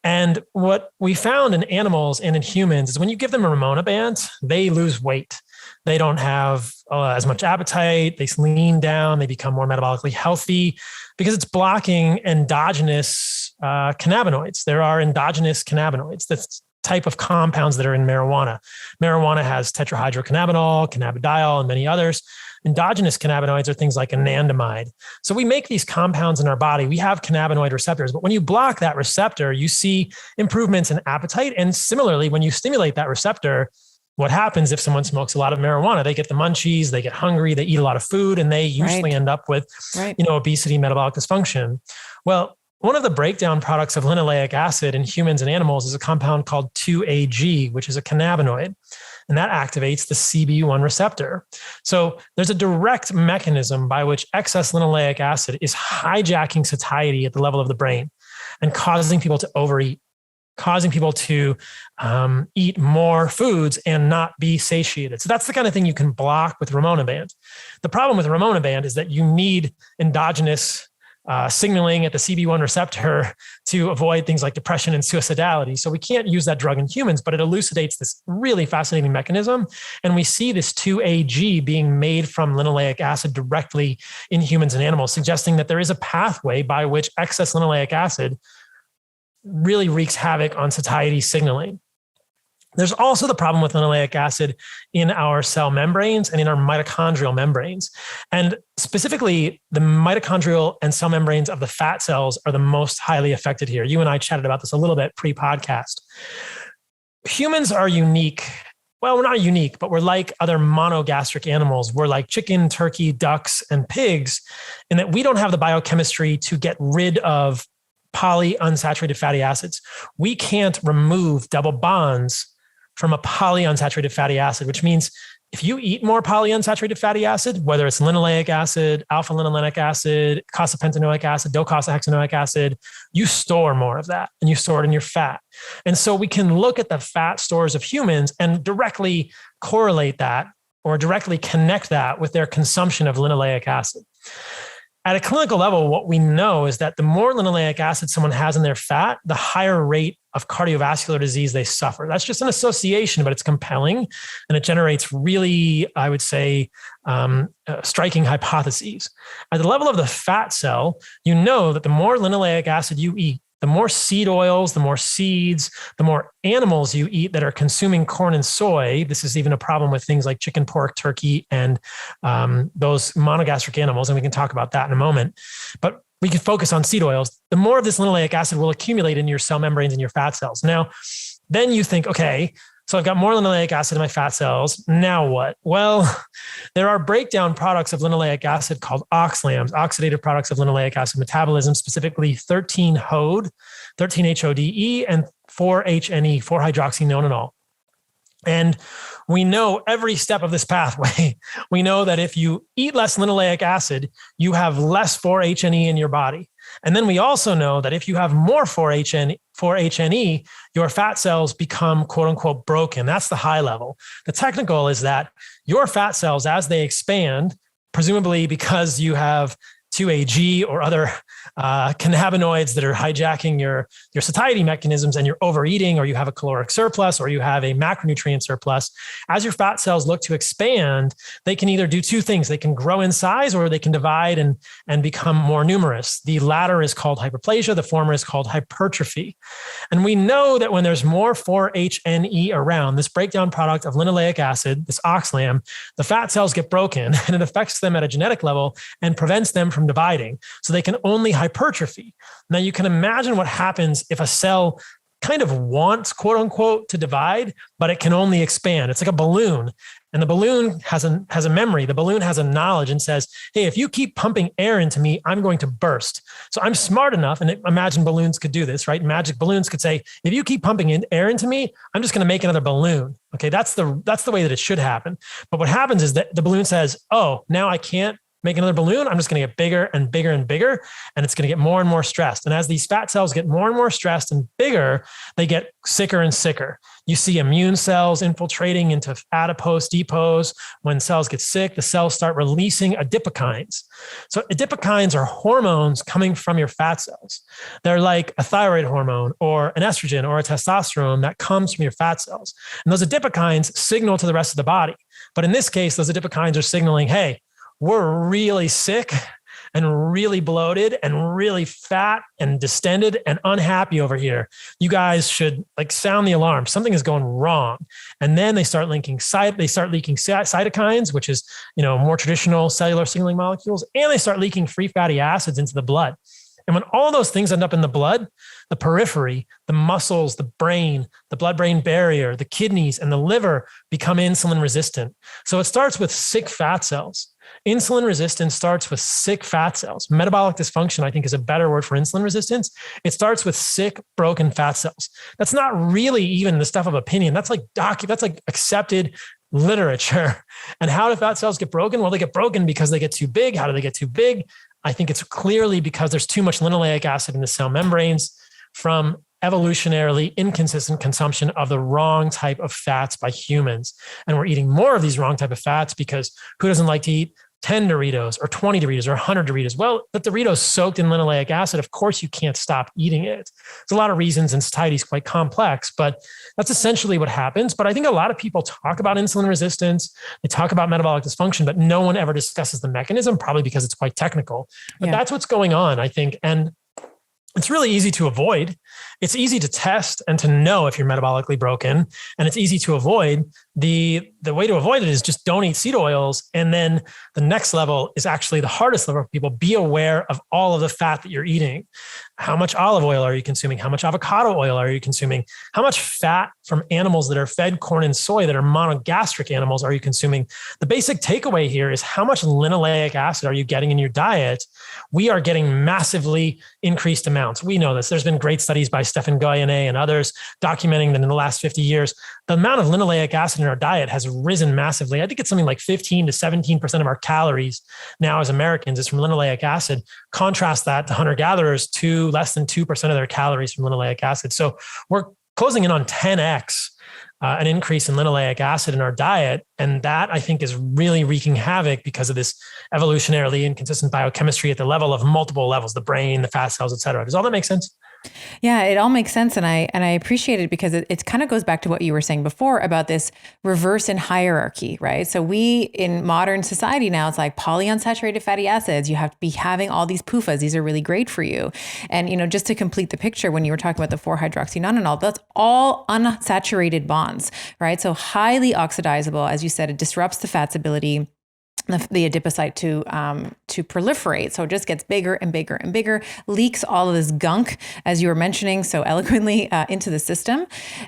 And what we found in animals and in humans is when you give them a rimonabant, they lose weight. They don't have as much appetite. They lean down. They become more metabolically healthy because it's blocking endogenous cannabinoids. There are endogenous cannabinoids. That's type of compounds that are in marijuana. Marijuana has tetrahydrocannabinol, cannabidiol, and many others. Endogenous cannabinoids are things like anandamide. So we make these compounds in our body. We have cannabinoid receptors, but when you block that receptor, you see improvements in appetite. And similarly, when you stimulate that receptor, what happens if someone smokes a lot of marijuana? They get the munchies, they get hungry, they eat a lot of food, and they usually end up with, obesity, metabolic dysfunction. Well, one of the breakdown products of linoleic acid in humans and animals is a compound called 2-AG, which is a cannabinoid, and that activates the CB1 receptor. So there's a direct mechanism by which excess linoleic acid is hijacking satiety at the level of the brain and causing people to overeat, causing people to eat more foods and not be satiated. So that's the kind of thing you can block with rimonabant. The problem with rimonabant is that you need endogenous signaling at the CB1 receptor to avoid things like depression and suicidality. So we can't use that drug in humans, but it elucidates this really fascinating mechanism. And we see this 2-AG being made from linoleic acid directly in humans and animals, suggesting that there is a pathway by which excess linoleic acid really wreaks havoc on satiety signaling. There's also the problem with linoleic acid in our cell membranes and in our mitochondrial membranes. And specifically, the mitochondrial and cell membranes of the fat cells are the most highly affected here. You and I chatted about this a little bit pre-podcast. Humans are unique. Well, we're not unique, but we're like other monogastric animals. We're like chicken, turkey, ducks, and pigs in that we don't have the biochemistry to get rid of polyunsaturated fatty acids. We can't remove double bonds from a polyunsaturated fatty acid, which means if you eat more polyunsaturated fatty acid, whether it's linoleic acid, alpha linolenic acid, docosahexaenoic acid, docosahexaenoic acid, you store more of that and you store it in your fat. And so we can look at the fat stores of humans and directly correlate that or directly connect that with their consumption of linoleic acid. At a clinical level, what we know is that the more linoleic acid someone has in their fat, the higher rate of cardiovascular disease they suffer. That's just an association, but it's compelling. And it generates really, I would say, striking hypotheses. At the level of the fat cell, you know that the more linoleic acid you eat, the more seed oils, the more seeds, the more animals you eat that are consuming corn and soy. This is even a problem with things like chicken, pork, turkey, and those monogastric animals. And we can talk about that in a moment. But we can focus on seed oils. The more of this linoleic acid will accumulate in your cell membranes and your fat cells. Now, then you think, okay, so I've got more linoleic acid in my fat cells. Now what? Well, there are breakdown products of linoleic acid called oxlams, oxidative products of linoleic acid metabolism, specifically 13-HODE, 13-HODE, and 4-HNE, 4-hydroxynonenal. And we know every step of this pathway. We know that if you eat less linoleic acid, you have less 4-HNE in your body. And then we also know that if you have more 4-HNE, your fat cells become quote unquote broken. That's the high level. The technical is that your fat cells, as they expand, presumably because you have 2-AG or other cannabinoids that are hijacking your satiety mechanisms and you're overeating, or you have a caloric surplus, or you have a macronutrient surplus, as your fat cells look to expand, they can either do two things. They can grow in size or they can divide and become more numerous. The latter is called hyperplasia. The former is called hypertrophy. And we know that when there's more 4-HNE around, this breakdown product of linoleic acid, this oxlam, the fat cells get broken and it affects them at a genetic level and prevents them from dividing. So they can only hypertrophy. Now you can imagine what happens if a cell kind of wants, quote unquote, to divide, but it can only expand. It's like a balloon. And the balloon has a memory. The balloon has a knowledge and says, hey, if you keep pumping air into me, I'm going to burst. So I'm smart enough, and imagine balloons could do this, right? Magic balloons could say, if you keep pumping air into me, I'm just going to make another balloon. Okay, that's the way that it should happen. But what happens is that the balloon says, oh, now I can't make another balloon, I'm just going to get bigger and bigger and bigger, and it's going to get more and more stressed. And as these fat cells get more and more stressed and bigger, they get sicker and sicker. You see immune cells infiltrating into adipose depots. When cells get sick, the cells start releasing adipokines. So adipokines are hormones coming from your fat cells. They're like a thyroid hormone or an estrogen or a testosterone that comes from your fat cells. And those adipokines signal to the rest of the body. But in this case, those adipokines are signaling, hey, we're really sick and really bloated and really fat and distended and unhappy over here. You guys should sound the alarm. Something is going wrong. And then they start leaking cytokines, which is, more traditional cellular signaling molecules, and they start leaking free fatty acids into the blood. And when all those things end up in the blood, the periphery, the muscles, the brain, the blood-brain barrier, the kidneys, and the liver become insulin resistant. So it starts with sick fat cells. Insulin resistance starts with sick fat cells. Metabolic dysfunction, I think, is a better word for insulin resistance. It starts with sick, broken fat cells. That's not really even the stuff of opinion. That's like accepted literature. And how do fat cells get broken? Well, they get broken because they get too big. How do they get too big? I think it's clearly because there's too much linoleic acid in the cell membranes from evolutionarily inconsistent consumption of the wrong type of fats by humans. And we're eating more of these wrong type of fats because who doesn't like to eat 10 Doritos or 20 Doritos or 100 Doritos? Well, the Doritos soaked in linoleic acid, of course you can't stop eating it. There's a lot of reasons, and satiety is quite complex, but that's essentially what happens. But I think a lot of people talk about insulin resistance, they talk about metabolic dysfunction, but no one ever discusses the mechanism, probably because it's quite technical. But that's what's going on, I think. And it's really easy to avoid. It's easy to test and to know if you're metabolically broken. And it's easy to avoid. The way to avoid it is just don't eat seed oils. And then the next level is actually the hardest level for people. Be aware of all of the fat that you're eating. How much olive oil are you consuming? How much avocado oil are you consuming? How much fat from animals that are fed corn and soy that are monogastric animals are you consuming? The basic takeaway here is how much linoleic acid are you getting in your diet? We are getting massively increased amounts. We know this. There's been great studies by Stefan Goyenet and others documenting that in the last 50 years, the amount of linoleic acid in our diet has risen massively. I think it's something like 15 to 17% of our calories now as Americans is from linoleic acid. Contrast that to hunter-gatherers, to less than 2% of their calories from linoleic acid. So we're closing in on 10x an increase in linoleic acid in our diet. And that, I think, is really wreaking havoc because of this evolutionarily inconsistent biochemistry at the level of multiple levels, the brain, the fat cells, et cetera. Does all that make sense? Yeah, it all makes sense. And I appreciate it because it kind of goes back to what you were saying before about this reverse in hierarchy, right? So we, in modern society now, it's like polyunsaturated fatty acids. You have to be having all these PUFAs. These are really great for you. And, just to complete the picture, when you were talking about the 4-hydroxynonenal, that's all unsaturated bonds, right? So highly oxidizable. As you said, it disrupts the fat's ability, the adipocyte to proliferate. So it just gets bigger and bigger and bigger, leaks all of this gunk, as you were mentioning so eloquently, into the system.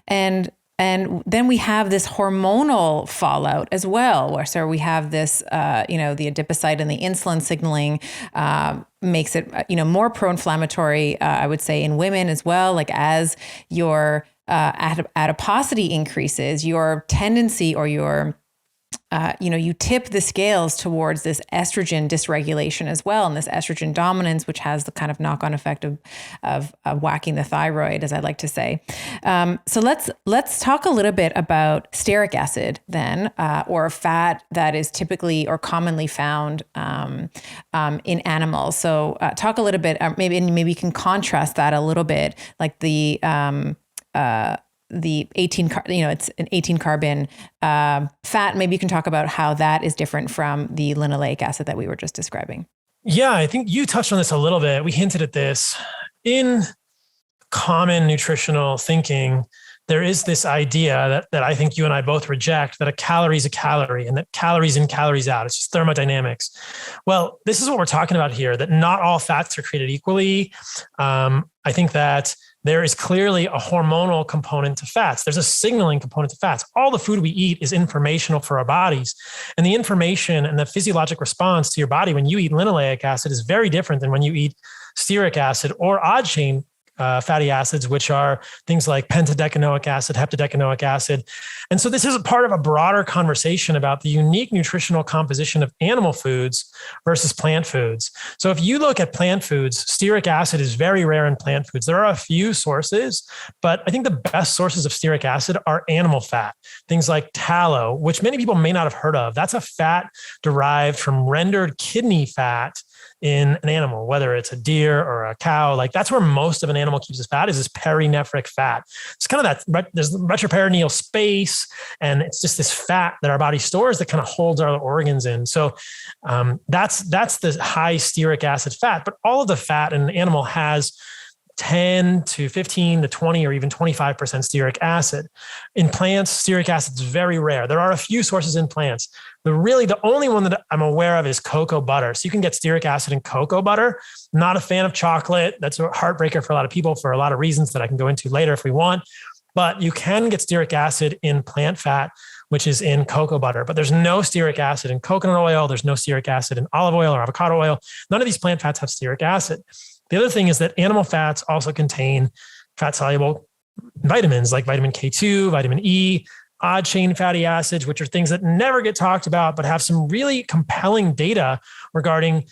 And then we have this hormonal fallout as well, where so we have this, the adipocyte and the insulin signaling makes it, more pro-inflammatory, I would say, in women as well. Like as your adiposity increases, your tendency or your you tip the scales towards this estrogen dysregulation as well, and this estrogen dominance, which has the kind of knock-on effect of whacking the thyroid, as I like to say. So let's talk a little bit about stearic acid then, or fat that is typically or commonly found in animals. So talk a little bit, maybe you can contrast that a little bit, like the 18, it's an 18 carbon fat. Maybe you can talk about how that is different from the linoleic acid that we were just describing. Yeah, I think you touched on this a little bit. We hinted at this. In common nutritional thinking, there is this idea that I think you and I both reject, that a calorie is a calorie and that calories in, calories out. It's just thermodynamics. Well, this is what we're talking about here, that not all fats are created equally. I think that there is clearly a hormonal component to fats. There's a signaling component to fats. All the food we eat is informational for our bodies. And the information and the physiologic response to your body when you eat linoleic acid is very different than when you eat stearic acid or odd chain fatty acids, which are things like pentadecanoic acid, heptadecanoic acid. And so this is a part of a broader conversation about the unique nutritional composition of animal foods versus plant foods. So if you look at plant foods, stearic acid is very rare in plant foods. There are a few sources, but I think the best sources of stearic acid are animal fat, things like tallow, which many people may not have heard of. That's a fat derived from rendered kidney fat in an animal, whether it's a deer or a cow. Like that's where most of an animal keeps its fat, is this perinephric fat. It's kind of that, there's retroperitoneal space, and it's just this fat that our body stores that kind of holds our organs in. So that's the high stearic acid fat, but all of the fat in an animal has 10 to 15 to 20 or even 25% stearic acid. In plants, stearic acid is very rare. There are a few sources in plants. The only one that I'm aware of is cocoa butter. So you can get stearic acid in cocoa butter. Not a fan of chocolate. That's a heartbreaker for a lot of people for a lot of reasons that I can go into later if we want. But you can get stearic acid in plant fat, which is in cocoa butter. But there's no stearic acid in coconut oil. There's no stearic acid in olive oil or avocado oil. None of these plant fats have stearic acid. The other thing is that animal fats also contain fat-soluble vitamins like vitamin K2, vitamin E, odd chain fatty acids, which are things that never get talked about, but have some really compelling data regarding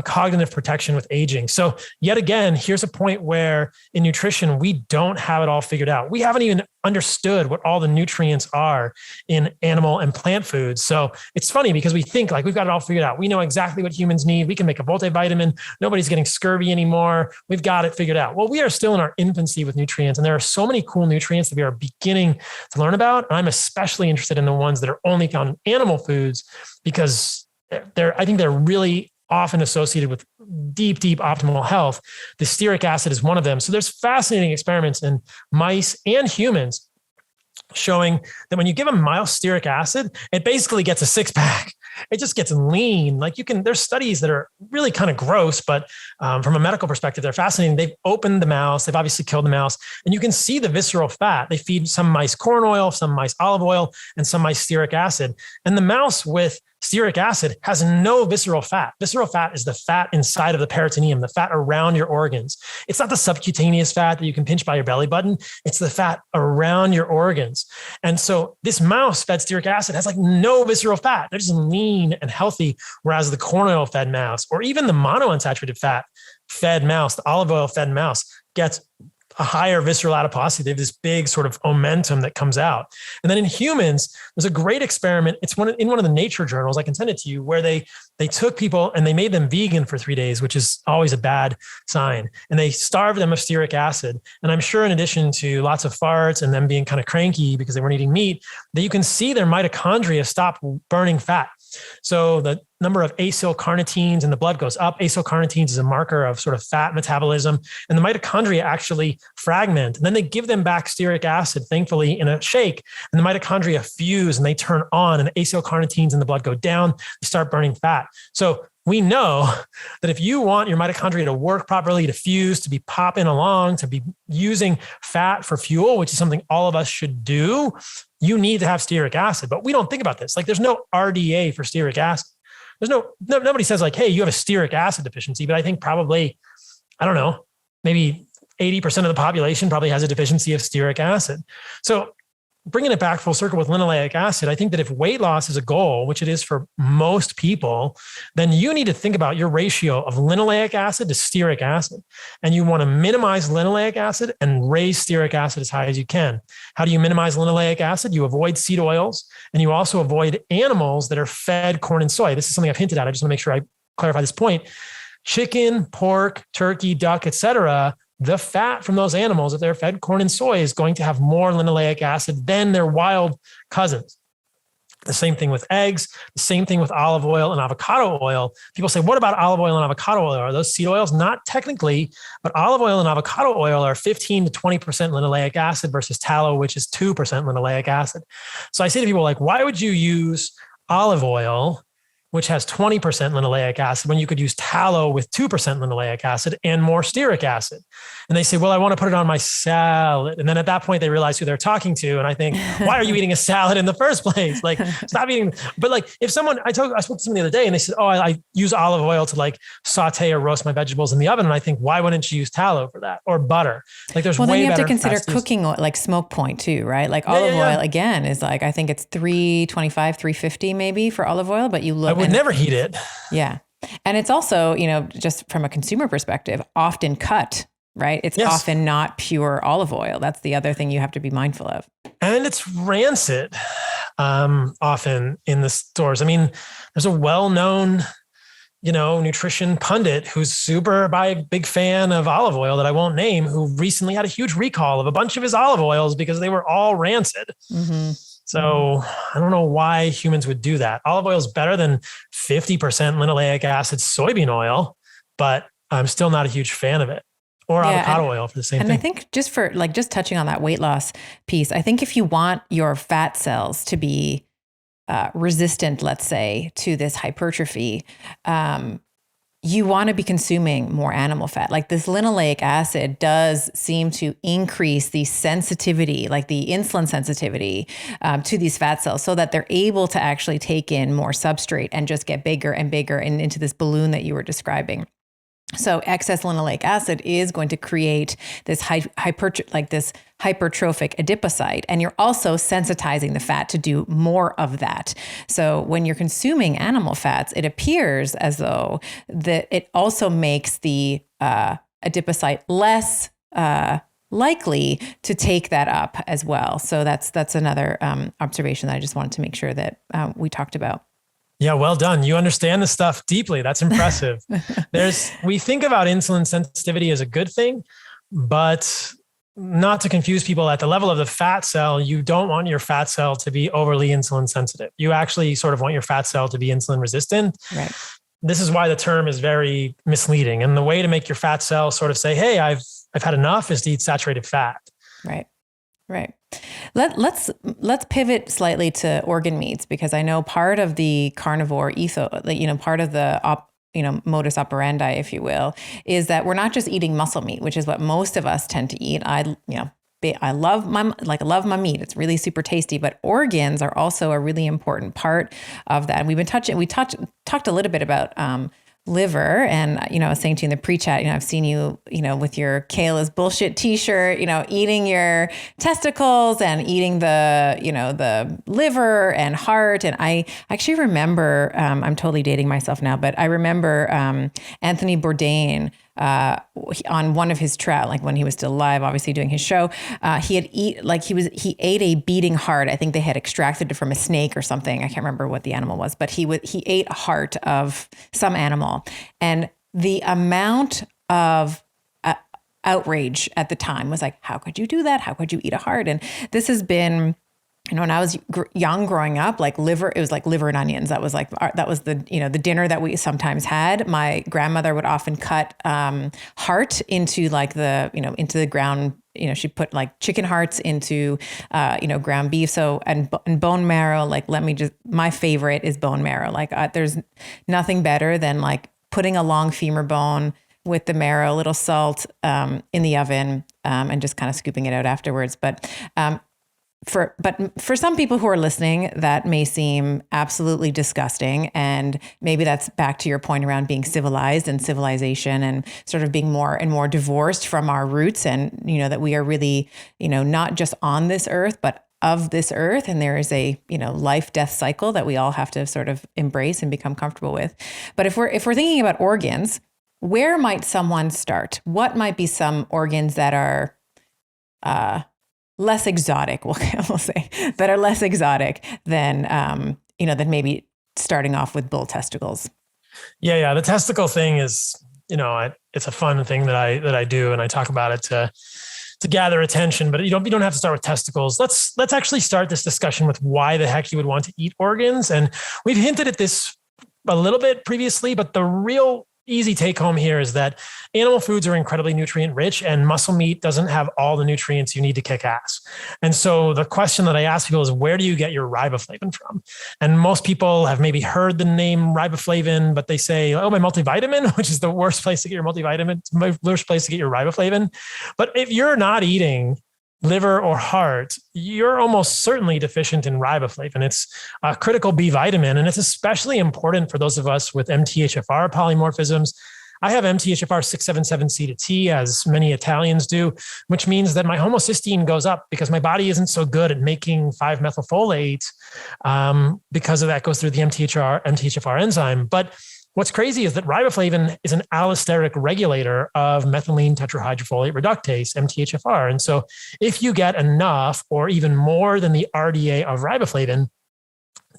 cognitive protection with aging. So yet again, here's a point where in nutrition, we don't have it all figured out. We haven't even understood what all the nutrients are in animal and plant foods. So it's funny because we think like we've got it all figured out. We know exactly what humans need. We can make a multivitamin. Nobody's getting scurvy anymore. We've got it figured out. Well, we are still in our infancy with nutrients, and there are so many cool nutrients that we are beginning to learn about. And I'm especially interested in the ones that are only found in animal foods because I think they're really often associated with deep optimal health. The stearic acid is one of them. So there's fascinating experiments in mice and humans showing that when you give a mouse stearic acid, it basically gets a six pack. It just gets lean. Like there's studies that are really kind of gross, but from a medical perspective, they're fascinating. They've opened the mouse. They've obviously killed the mouse, and you can see the visceral fat. They feed some mice corn oil, some mice olive oil, and some mice stearic acid. And the mouse with stearic acid has no visceral fat. Visceral fat is the fat inside of the peritoneum, the fat around your organs. It's not the subcutaneous fat that you can pinch by your belly button. It's the fat around your organs. And so this mouse fed stearic acid has like no visceral fat. They're just lean and healthy, whereas the corn oil fed mouse, or even the monounsaturated fat fed mouse, the olive oil fed mouse, gets a higher visceral adiposity. They have this big sort of omentum that comes out. And then in humans, there's a great experiment. It's in one of the Nature journals. I can send it to you, where they took people and they made them vegan for 3 days, which is always a bad sign. And they starved them of stearic acid. And I'm sure in addition to lots of farts and them being kind of cranky because they weren't eating meat, that you can see their mitochondria stop burning fat. So the number of acylcarnitines in the blood goes up. Acylcarnitines is a marker of sort of fat metabolism, and the mitochondria actually fragment. And then they give them back stearic acid, thankfully, in a shake, and the mitochondria fuse and they turn on, and acylcarnitines in the blood go down. They start burning fat. So we know that if you want your mitochondria to work properly, to fuse, to be popping along, to be using fat for fuel, which is something all of us should do, you need to have stearic acid. But we don't think about this. Like there's no RDA for stearic acid. There's nobody says like, hey, you have a stearic acid deficiency. But I think probably, I don't know, maybe 80% of the population probably has a deficiency of stearic acid. So bringing it back full circle with linoleic acid, I think that if weight loss is a goal, which it is for most people, then you need to think about your ratio of linoleic acid to stearic acid. And you want to minimize linoleic acid and raise stearic acid as high as you can. How do you minimize linoleic acid? You avoid seed oils, and you also avoid animals that are fed corn and soy. This is something I've hinted at. I just want to make sure I clarify this point. Chicken, pork, turkey, duck, etc., the fat from those animals, if they're fed corn and soy, is going to have more linoleic acid than their wild cousins. The same thing with eggs, the same thing with olive oil and avocado oil. People say, what about olive oil and avocado oil? Are those seed oils? Not technically, but olive oil and avocado oil are 15 to 20% linoleic acid versus tallow, which is 2% linoleic acid. So I say to people like, why would you use olive oil which has 20% linoleic acid, when you could use tallow with 2% linoleic acid and more stearic acid. And they say, well, I want to put it on my salad. And then at that point, they realize who they're talking to. And I think, why are you eating a salad in the first place? Like, stop eating. But like, if someone, I spoke to someone the other day and they said, oh, I use olive oil to like saute or roast my vegetables in the oven. And I think, why wouldn't you use tallow for that, or butter? Like, there's way better. Well, then you have to consider cooking oil, like smoke point too, right? Like olive oil again is like, I think it's 325, 350 maybe for olive oil, but you look. I would never heat it. Yeah. And it's also, just from a consumer perspective, often cut, right? It's often not pure olive oil. That's the other thing you have to be mindful of. And it's rancid often in the stores. I mean, there's a well-known, nutrition pundit who's super big fan of olive oil that I won't name, who recently had a huge recall of a bunch of his olive oils because they were all rancid. Mm-hmm. So I don't know why humans would do that. Olive oil is better than 50% linoleic acid soybean oil, but I'm still not a huge fan of it. Or avocado oil for the same thing. And I think just touching on that weight loss piece, I think if you want your fat cells to be resistant, let's say, to this hypertrophy, you want to be consuming more animal fat. Like this linoleic acid does seem to increase the sensitivity, like the insulin sensitivity to these fat cells, so that they're able to actually take in more substrate and just get bigger and bigger and into this balloon that you were describing. So excess linoleic acid is going to create this hypertrophic adipocyte, and you're also sensitizing the fat to do more of that. So when you're consuming animal fats, it appears as though that it also makes the adipocyte less likely to take that up as well. So that's another observation that I just wanted to make sure that we talked about. Yeah, well done. You understand this stuff deeply. That's impressive. We think about insulin sensitivity as a good thing, but not to confuse people, at the level of the fat cell, you don't want your fat cell to be overly insulin sensitive. You actually sort of want your fat cell to be insulin resistant. Right. This is why the term is very misleading. And the way to make your fat cell sort of say, hey, I've had enough, is to eat saturated fat. Right. Right. Let's pivot slightly to organ meats, because I know part of the carnivore ethos, part of the modus operandi, if you will, is that we're not just eating muscle meat, which is what most of us tend to eat. I love my meat. It's really super tasty, but organs are also a really important part of that. And we talked a little bit about liver. And, I was saying to you in the pre-chat, I've seen you, with your kale is bullshit t-shirt, eating your testicles and eating the liver and heart. And I actually remember, I'm totally dating myself now, but I remember Anthony Bourdain, on one of his trout, like when he was still alive, obviously doing his show, he ate a beating heart. I think they had extracted it from a snake or something. I can't remember what the animal was, but he ate a heart of some animal, and the amount of outrage at the time was like, how could you do that? How could you eat a heart? And this has been, when I was young growing up, it was like liver and onions. That was the dinner that we sometimes had. My grandmother would often cut heart into into the ground. She'd put like chicken hearts into, ground beef. So, and bone marrow, my favorite is bone marrow. There's nothing better than putting a long femur bone with the marrow, a little salt in the oven, and just kind of scooping it out afterwards. But for some people who are listening, that may seem absolutely disgusting. And maybe that's back to your point around being civilized and civilization and sort of being more and more divorced from our roots. And, that we are really, not just on this earth, but of this earth. And there is a, life death cycle that we all have to sort of embrace and become comfortable with. But if we're thinking about organs, where might someone start? What might be some organs that are, less exotic, we'll say, that are less exotic than, than maybe starting off with bull testicles? Yeah. The testicle thing is, it's a fun thing that I do, and I talk about it to gather attention. But you don't have to start with testicles. Let's actually start this discussion with why the heck you would want to eat organs. And we've hinted at this a little bit previously, but the real easy take home here is that animal foods are incredibly nutrient rich, and muscle meat doesn't have all the nutrients you need to kick ass. And so the question that I ask people is, where do you get your riboflavin from? And most people have maybe heard the name riboflavin, but they say, oh, my multivitamin, which is the worst place to get your multivitamin, it's the worst place to get your riboflavin. But if you're not eating liver or heart, you're almost certainly deficient in riboflavin. It's a critical B vitamin, and it's especially important for those of us with MTHFR polymorphisms. I have MTHFR 677C to T, as many Italians do, which means that my homocysteine goes up because my body isn't so good at making 5-methylfolate because of that goes through the MTHFR enzyme. But what's crazy is that riboflavin is an allosteric regulator of methylene tetrahydrofolate reductase, MTHFR. And so if you get enough or even more than the RDA of riboflavin,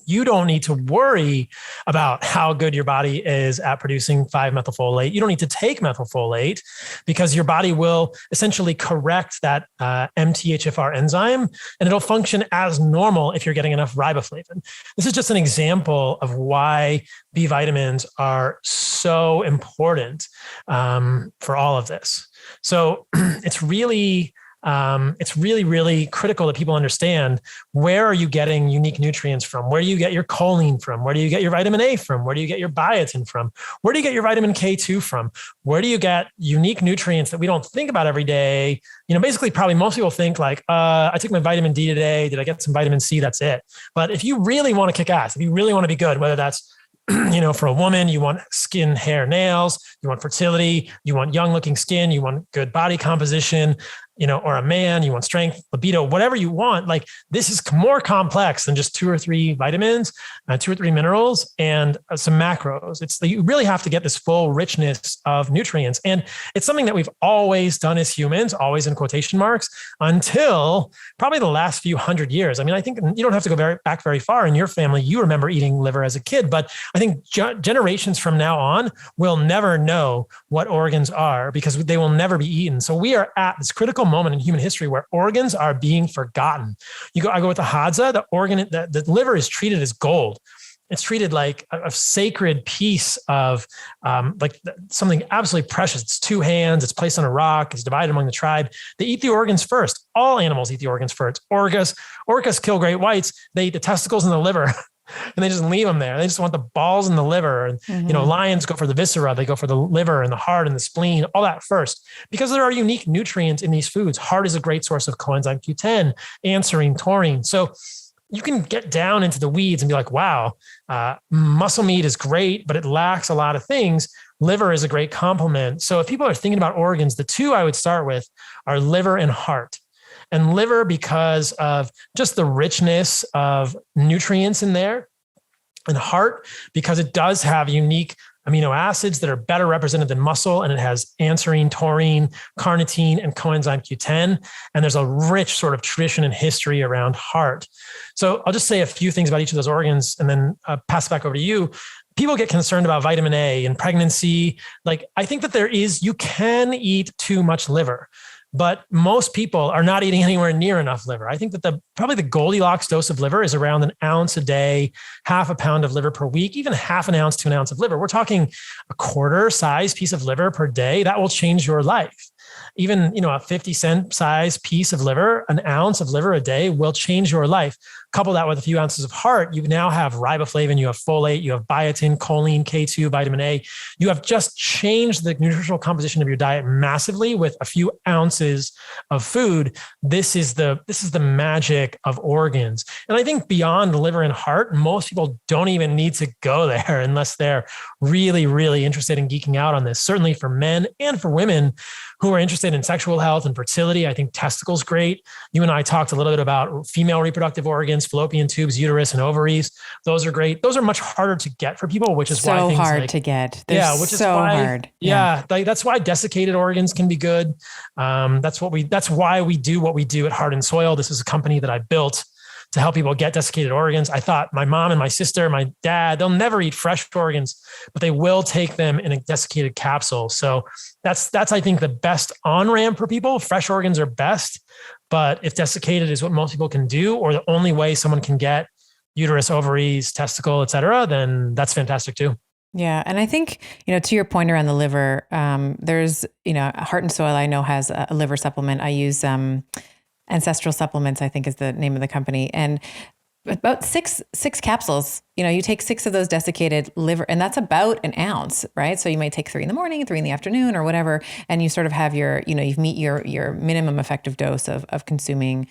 you don't need to worry about how good your body is at producing 5-methylfolate. You don't need to take methylfolate because your body will essentially correct that MTHFR enzyme, and it'll function as normal if you're getting enough riboflavin. This is just an example of why B vitamins are so important for all of this. So it's really really critical that people understand, where are you getting unique nutrients from? Where do you get your choline from? Where do you get your vitamin A from? Where do you get your biotin from? Where do you get your vitamin K2 from? Where do you get unique nutrients that we don't think about every day? Basically, probably most people think like, I took my vitamin D today. Did I get some vitamin C? That's it. But if you really want to kick ass, if you really want to be good, whether that's for a woman, you want skin, hair, nails, you want fertility, you want young looking skin, you want good body composition, or a man, you want strength, libido, whatever you want. Like, this is more complex than just 2 or 3 vitamins, 2 or 3 minerals, and some macros. You really have to get this full richness of nutrients. And it's something that we've always done as humans, always in quotation marks, until probably the last few hundred years. I mean, I think you don't have to go back very far in your family. You remember eating liver as a kid, but I think generations from now on will never know what organs are because they will never be eaten. So we are at this critical moment in human history where organs are being forgotten. I go with the Hadza, the liver is treated as gold. It's treated like a sacred piece of something absolutely precious. It's 2 hands. It's placed on a rock. It's divided among the tribe. They eat the organs first. All animals eat the organs first. Orcas kill great whites. They eat the testicles and the liver. And they just leave them there. They just want the balls and the liver. And, lions go for the viscera. They go for the liver and the heart and the spleen, all that first, because there are unique nutrients in these foods. Heart is a great source of coenzyme Q10, anserine, taurine. So you can get down into the weeds and be like, wow, muscle meat is great, but it lacks a lot of things. Liver is a great complement. So if people are thinking about organs, the 2 I would start with are liver and heart. And liver, because of just the richness of nutrients in there, and heart, because it does have unique amino acids that are better represented than muscle, and it has anserine, taurine, carnitine, and coenzyme Q10. And there's a rich sort of tradition and history around heart. So I'll just say a few things about each of those organs and then pass it back over to you. People get concerned about vitamin A and pregnancy. Like, I think that you can eat too much liver, but most people are not eating anywhere near enough liver. I think that probably the Goldilocks dose of liver is around 1 ounce a day, half a pound of liver per week, even half an ounce to 1 ounce of liver. We're talking a quarter size piece of liver per day. That will change your life. Even, a 50-cent size piece of liver, 1 ounce of liver a day will change your life. Couple that with a few ounces of heart, you now have riboflavin, you have folate, you have biotin, choline, K2, vitamin A. You have just changed the nutritional composition of your diet massively with a few ounces of food. This is the magic of organs. And I think beyond liver and heart, most people don't even need to go there unless they're really, really interested in geeking out on this. Certainly for men and for women who are interested in sexual health and fertility, I think testicles great. You and I talked a little bit about female reproductive organs, fallopian tubes, uterus, and ovaries. Those are great. Those are much harder to get for people, which is why things hard to get. They're which is so why, hard. That's why desiccated organs can be good. That's why we do what we do at Heart and Soil. This is a company that I built to help people get desiccated organs. I thought my mom and my sister, my dad, they'll never eat fresh organs, but they will take them in a desiccated capsule. So that's I think the best on-ramp for people. Fresh organs are best, but if desiccated is what most people can do, or the only way someone can get uterus, ovaries, testicle, et cetera, then that's fantastic too. Yeah. And I think, to your point around the liver, there's, Heart and Soil I know has a liver supplement. I use Ancestral Supplements, I think is the name of the company. And about six capsules, you take 6 of those desiccated liver, and that's about an ounce, right? So you might take 3 in the morning, 3 in the afternoon or whatever. And you sort of have you've meet your minimum effective dose of consuming,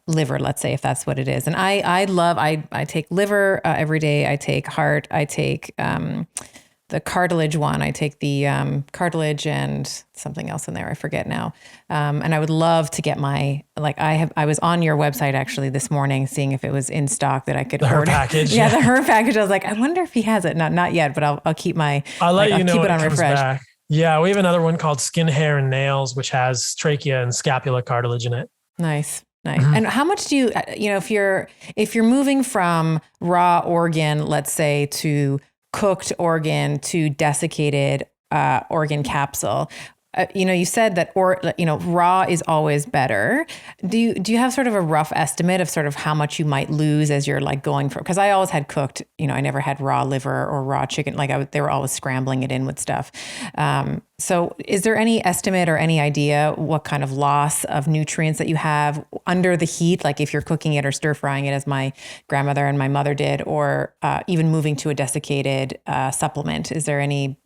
liver, let's say, if that's what it is. And I take liver every day. I take heart. I take the cartilage one. I take the cartilage and something else in there. I forget now. And I would love to get I was on your website actually this morning, seeing if it was in stock that I could order. Her package. Yeah, the her package. I was like, I wonder if he has it. Not yet, but I'll keep I'll let you know keep when it on it comes refresh. back. Yeah, we have another one called Skin, Hair, and Nails, which has trachea and scapula cartilage in it. Nice. And how much do you, if you're moving from raw organ, let's say, to cooked organ to desiccated organ capsule, you said that, raw is always better. Do you have sort of a rough estimate of sort of how much you might lose as you're going for, because I always had cooked, I never had raw liver or raw chicken. They were always scrambling it in with stuff. So is there any estimate or any idea what kind of loss of nutrients that you have under the heat? Like if you're cooking it or stir frying it as my grandmother and my mother did, or even moving to a desiccated supplement, is there any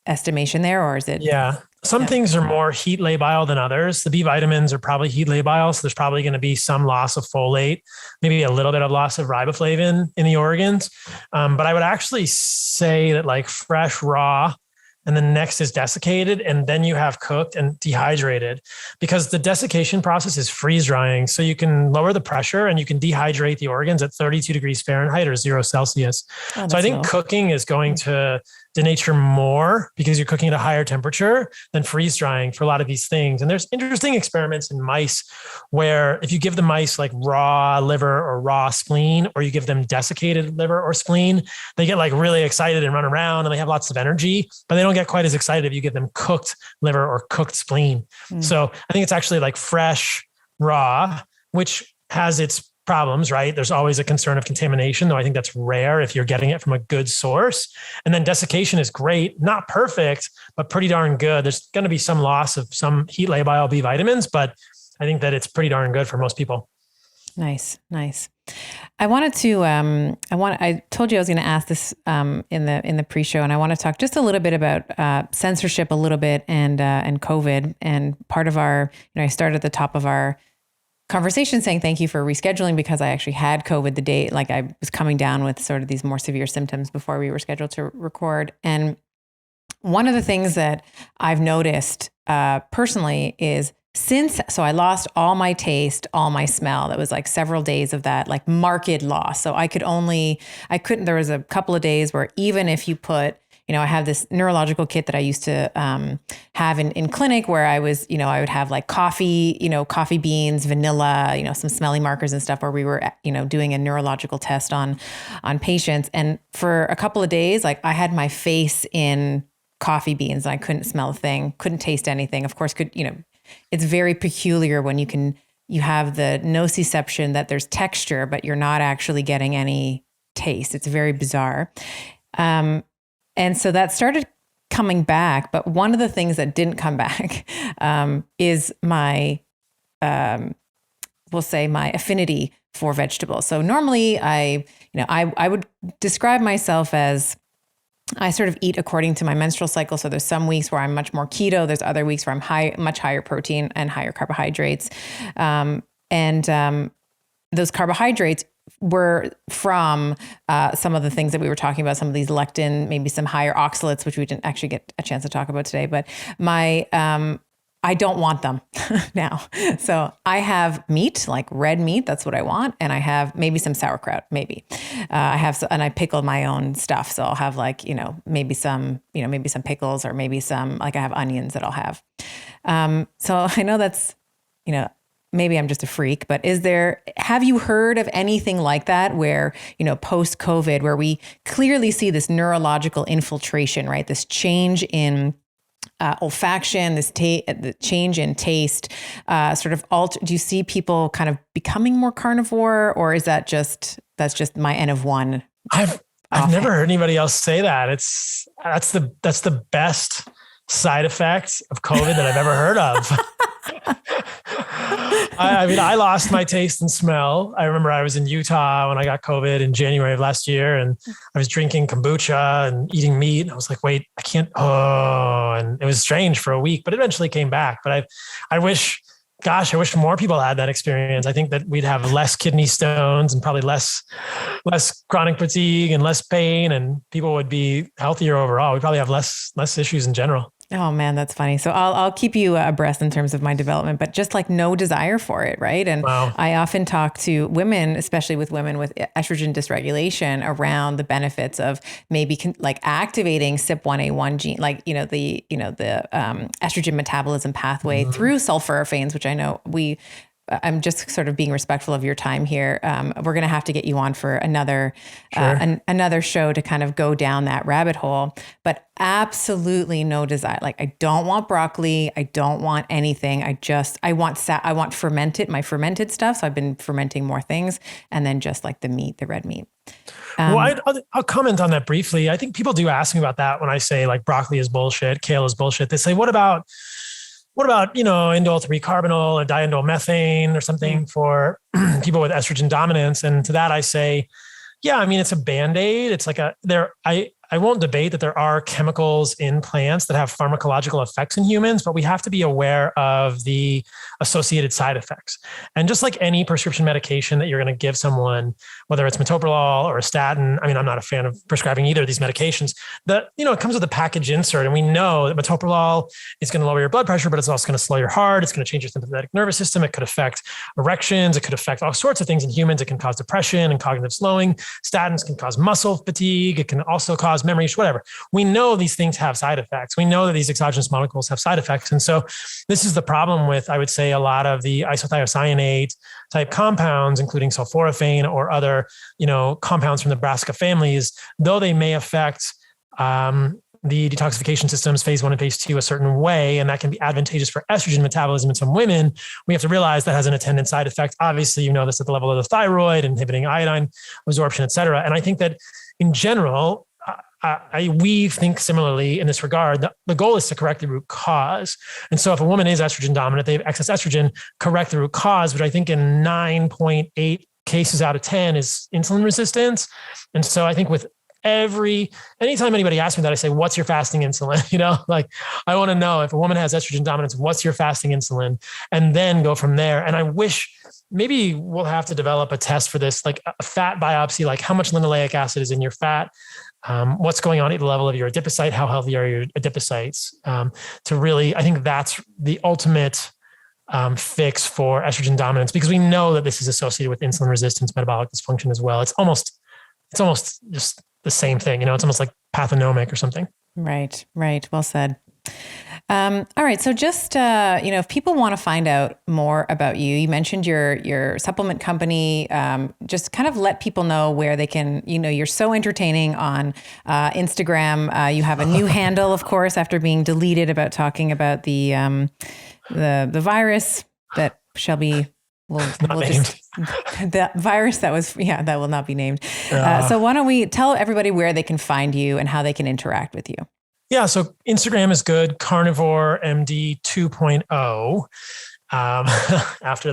estimation there, or is it? Yeah. Some things are more heat labile than others. The B vitamins are probably heat labile. So there's probably going to be some loss of folate, maybe a little bit of loss of riboflavin in the organs. But I would actually say that fresh, raw, and then next is desiccated, and then you have cooked and dehydrated, because the desiccation process is freeze drying. So you can lower the pressure and you can dehydrate the organs at 32 degrees Fahrenheit or 0 Celsius. So I think cooking is going to denature more because you're cooking at a higher temperature than freeze drying for a lot of these things. And there's interesting experiments in mice where if you give the mice raw liver or raw spleen, or you give them desiccated liver or spleen, they get really excited and run around and they have lots of energy, but they don't get quite as excited if you give them cooked liver or cooked spleen. So I think it's actually fresh, raw, which has its problems, right? There's always a concern of contamination, though I think that's rare if you're getting it from a good source. And then desiccation is great, not perfect, but pretty darn good. There's going to be some loss of some heat labile B vitamins, but I think that it's pretty darn good for most people. Nice. I wanted to, I told you I was going to ask this in the pre-show, and I want to talk just a little bit about censorship a little bit and COVID. And part of our, I started at the top of our conversation saying thank you for rescheduling, because I actually had COVID the day, I was coming down with sort of these more severe symptoms before we were scheduled to record. And one of the things that I've noticed personally is so I lost all my taste, all my smell. That was several days of that, marked loss. So there was a couple of days where even if you put, I have this neurological kit that I used to have in clinic, where I was, I would have coffee, coffee beans, vanilla, some smelly markers and stuff, where we were, doing a neurological test on patients. And for a couple of days, I had my face in coffee beans and I couldn't smell a thing, couldn't taste anything. Of course, it's very peculiar when you have the nociception that there's texture, but you're not actually getting any taste. It's very bizarre. And so that started coming back. But one of the things that didn't come back is my, we'll say my affinity for vegetables. So normally I would describe myself as, I sort of eat according to my menstrual cycle. So there's some weeks where I'm much more keto. There's other weeks where I'm much higher protein and higher carbohydrates. Those carbohydrates were from some of the things that we were talking about, some of these lectin, maybe some higher oxalates, which we didn't actually get a chance to talk about today. But I don't want them now. So I have meat, red meat. That's what I want. And I have maybe some sauerkraut, maybe. And I pickle my own stuff. So I'll have maybe some pickles, or maybe some, I have onions that I'll have. So I know that's, maybe I'm just a freak, but have you heard of anything like that where, post-COVID, where we clearly see this neurological infiltration, right? This change in olfaction, the change in taste, do you see people kind of becoming more carnivore, or is that's just my N of one? I've never heard anybody else say that. That's the best side effect of COVID that I've ever heard of. I mean, I lost my taste and smell. I remember I was in Utah when I got COVID in January of last year, and I was drinking kombucha and eating meat. And I was like, wait, I can't. Oh, and it was strange for a week, but it eventually came back. But I wish more people had that experience. I think that we'd have less kidney stones and probably less chronic fatigue and less pain, and people would be healthier overall. We'd probably have less issues in general. Oh man, that's funny. So I'll keep you abreast in terms of my development, but just like no desire for it, right? And wow. I often talk to women, especially with women with estrogen dysregulation, around the benefits of maybe like activating CYP1A1 gene, like the estrogen metabolism pathway through sulforaphanes, which I know I'm just sort of being respectful of your time here. We're going to have to get you on for another another show to kind of go down that rabbit hole, but absolutely no desire. Like I don't want broccoli. I don't want anything. I want my fermented stuff. So I've been fermenting more things, and then just like the red meat. Well, I'll comment on that briefly. I think people do ask me about that when I say like broccoli is bullshit, kale is bullshit. They say, what about indole 3-carbinol or diindole methane or something for people with estrogen dominance? And to that I say, yeah, I mean, it's a Band-Aid. It's like I won't debate that there are chemicals in plants that have pharmacological effects in humans, but we have to be aware of the associated side effects. And just like any prescription medication that you're going to give someone, whether it's metoprolol or a statin, I mean, I'm not a fan of prescribing either of these medications, it comes with a package insert. And we know that metoprolol is going to lower your blood pressure, but it's also going to slow your heart. It's going to change your sympathetic nervous system. It could affect erections. It could affect all sorts of things in humans. It can cause depression and cognitive slowing. Statins can cause muscle fatigue. It can also cause memory, whatever. We know these things have side effects. We know that these exogenous molecules have side effects. And so this is the problem with, I would say, a lot of the isothiocyanate type compounds, including sulforaphane or other, compounds from the brassica families, though they may affect the detoxification systems, phase 1 and phase 2, a certain way, and that can be advantageous for estrogen metabolism in some women. We have to realize that has an attendant side effect. Obviously, this at the level of the thyroid, inhibiting iodine absorption, et cetera. And I think that in general, we think similarly in this regard. The goal is to correct the root cause. And so if a woman is estrogen dominant, they have excess estrogen, correct the root cause, which I think in 9.8 cases out of 10 is insulin resistance. And so I think with anytime anybody asks me that, I say, what's your fasting insulin? Like I want to know if a woman has estrogen dominance, what's your fasting insulin? And then go from there. And I wish maybe we'll have to develop a test for this, like a fat biopsy, like how much linoleic acid is in your fat, what's going on at the level of your adipocyte, how healthy are your adipocytes, to really, I think that's the ultimate fix for estrogen dominance, because we know that this is associated with insulin resistance, metabolic dysfunction as well. It's almost just the same thing, it's almost like pathonomic or something. Right. Well said. All right. So just, if people want to find out more about you mentioned your supplement company, just kind of let people know where they can, you're so entertaining on Instagram. You have a new handle, of course, after being deleted about talking about the virus that shall be, the virus that will not be named. So why don't we tell everybody where they can find you and how they can interact with you? Yeah. So Instagram is good. Carnivore MD 2.0. After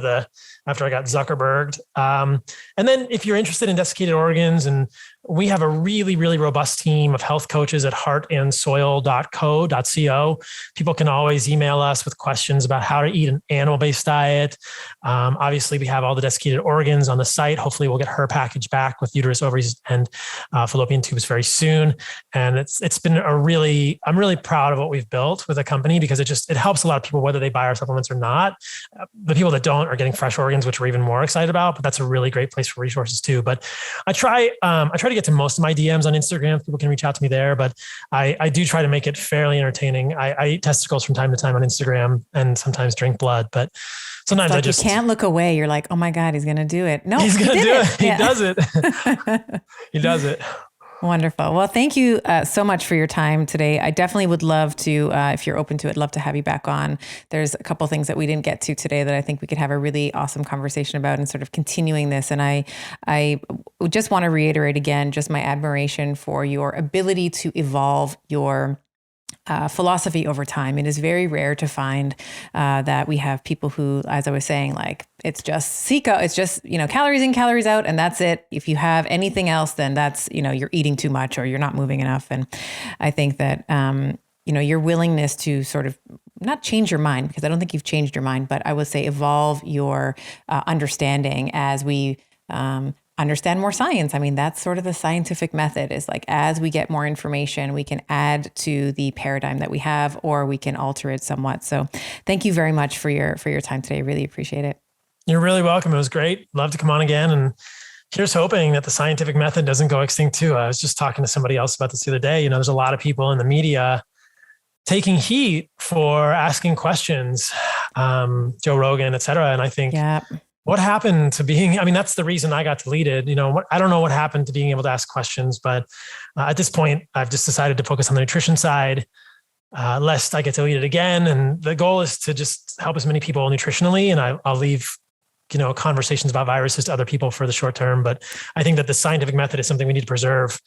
I got Zuckerberged. And then if you're interested in desiccated organs, and we have a really, really robust team of health coaches at heartandsoil.co. People can always email us with questions about how to eat an animal-based diet. Obviously, we have all the desiccated organs on the site. Hopefully, we'll get her package back with uterus, ovaries, and fallopian tubes very soon. And it's been I'm really proud of what we've built with the company, because it helps a lot of people, whether they buy our supplements or not. The people that don't are getting fresh organs, which we're even more excited about, but that's a really great place for resources too. But I try to get to most of my DMs on Instagram. People can reach out to me there, but I do try to make it fairly entertaining. I eat testicles from time to time on Instagram and sometimes drink blood, but sometimes you can't look away. You're like, oh my God, he's going to do it. No, he's going to do it. He does it. He does it. Wonderful. Well, thank you so much for your time today. I definitely would love to, if you're open to it, love to have you back on. There's a couple things that we didn't get to today that I think we could have a really awesome conversation about and sort of continuing this. And I just want to reiterate again, just my admiration for your ability to evolve your philosophy over time. It is very rare to find that we have people who, as I was saying, like it's just it's just, calories in, calories out, and that's it. If you have anything else, then that's, you're eating too much or you're not moving enough. And I think that, your willingness to sort of not change your mind, because I don't think you've changed your mind, but I would say evolve your understanding as we understand more science. I mean, that's sort of the scientific method, is like, as we get more information, we can add to the paradigm that we have, or we can alter it somewhat. So thank you very much for your time today. Really appreciate it. You're really welcome. It was great. Love to come on again. And here's hoping that the scientific method doesn't go extinct too. I was just talking to somebody else about this the other day. There's a lot of people in the media taking heat for asking questions, Joe Rogan, et cetera. And I think, what happened to being, that's the reason I got deleted. I don't know what happened to being able to ask questions, but at this point, I've just decided to focus on the nutrition side, lest I get deleted again. And the goal is to just help as many people nutritionally. And I'll leave, conversations about viruses to other people for the short term. But I think that the scientific method is something we need to preserve.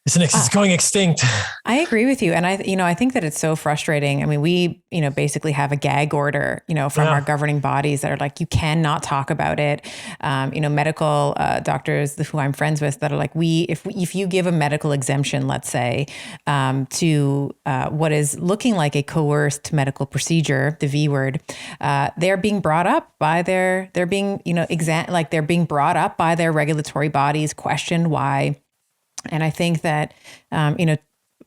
It's going extinct. I agree with you. And I think that it's so frustrating. I mean, we, basically have a gag order, from our governing bodies that are like, you cannot talk about it. Medical doctors who I'm friends with that are like, if you give a medical exemption, let's say, to what is looking like a coerced medical procedure, the V word, they're being brought up by they're being brought up by their regulatory bodies, questioned why. And I think that,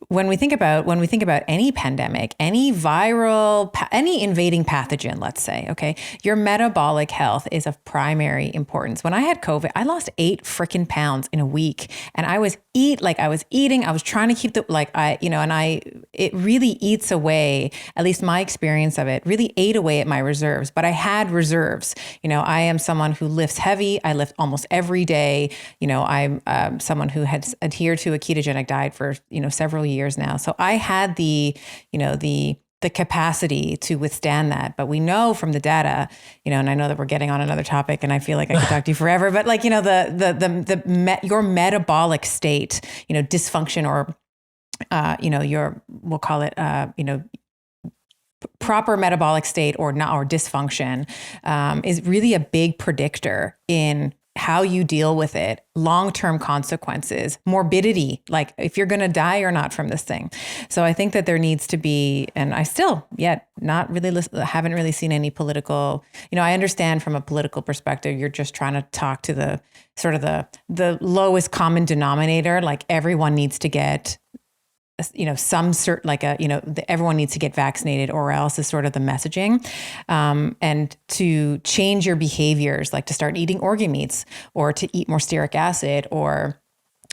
when we think about any pandemic, any viral, any invading pathogen, let's say, okay, your metabolic health is of primary importance. When I had COVID, I lost 8 freaking pounds in a week, and I was eating, I was trying to keep it really eats away, at least my experience of it, really ate away at my reserves, but I had reserves. I am someone who lifts heavy. I lift almost every day. I'm someone who had adhered to a ketogenic diet for, several years now. So I had the capacity to withstand that. But we know from the data, and I know that we're getting on another topic and I feel like I could talk to you forever, but your metabolic state, dysfunction, or, we'll call it, proper metabolic state or not, or dysfunction, is really a big predictor in how you deal with it, long-term consequences, morbidity, like if you're going to die or not from this thing. So I think that there needs to be, and I still yet not really haven't really seen any political, I understand from a political perspective, you're just trying to talk to the sort of the lowest common denominator, like everyone needs to get everyone needs to get vaccinated or else is sort of the messaging. And to change your behaviors, like to start eating organ meats or to eat more stearic acid or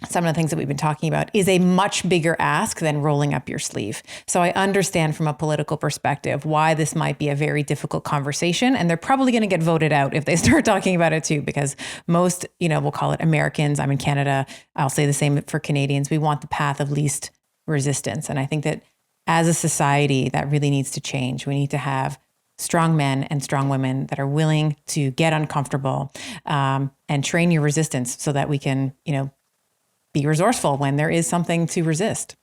some of the things that we've been talking about, is a much bigger ask than rolling up your sleeve. So I understand from a political perspective why this might be a very difficult conversation. And they're probably going to get voted out if they start talking about it too, because most, we'll call it Americans, I'm in Canada, I'll say the same for Canadians, we want the path of least resistance. And I think that as a society, that really needs to change. We need to have strong men and strong women that are willing to get uncomfortable and train your resistance so that we can, be resourceful when there is something to resist.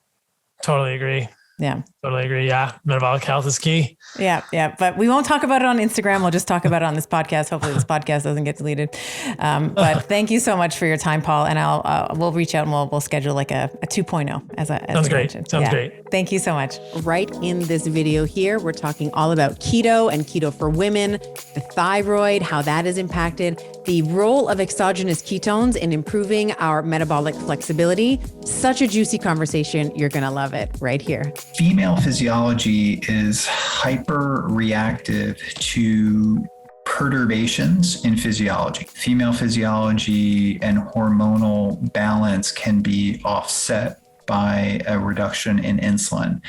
Totally agree. Yeah. Totally agree. Yeah. Metabolic health is key. Yeah. Yeah. But we won't talk about it on Instagram. We'll just talk about it on this podcast. Hopefully this podcast doesn't get deleted. But thank you so much for your time, Paul. And we'll reach out and we'll schedule like a 2.0 as Sounds great. mentioned. Sounds great. Thank you so much. Right in this video here, we're talking all about keto and keto for women, the thyroid, how that is impacted, the role of exogenous ketones in improving our metabolic flexibility. Such a juicy conversation. You're going to love it right here. Female physiology is hyper reactive to perturbations in physiology. Female physiology and hormonal balance can be offset by a reduction in insulin.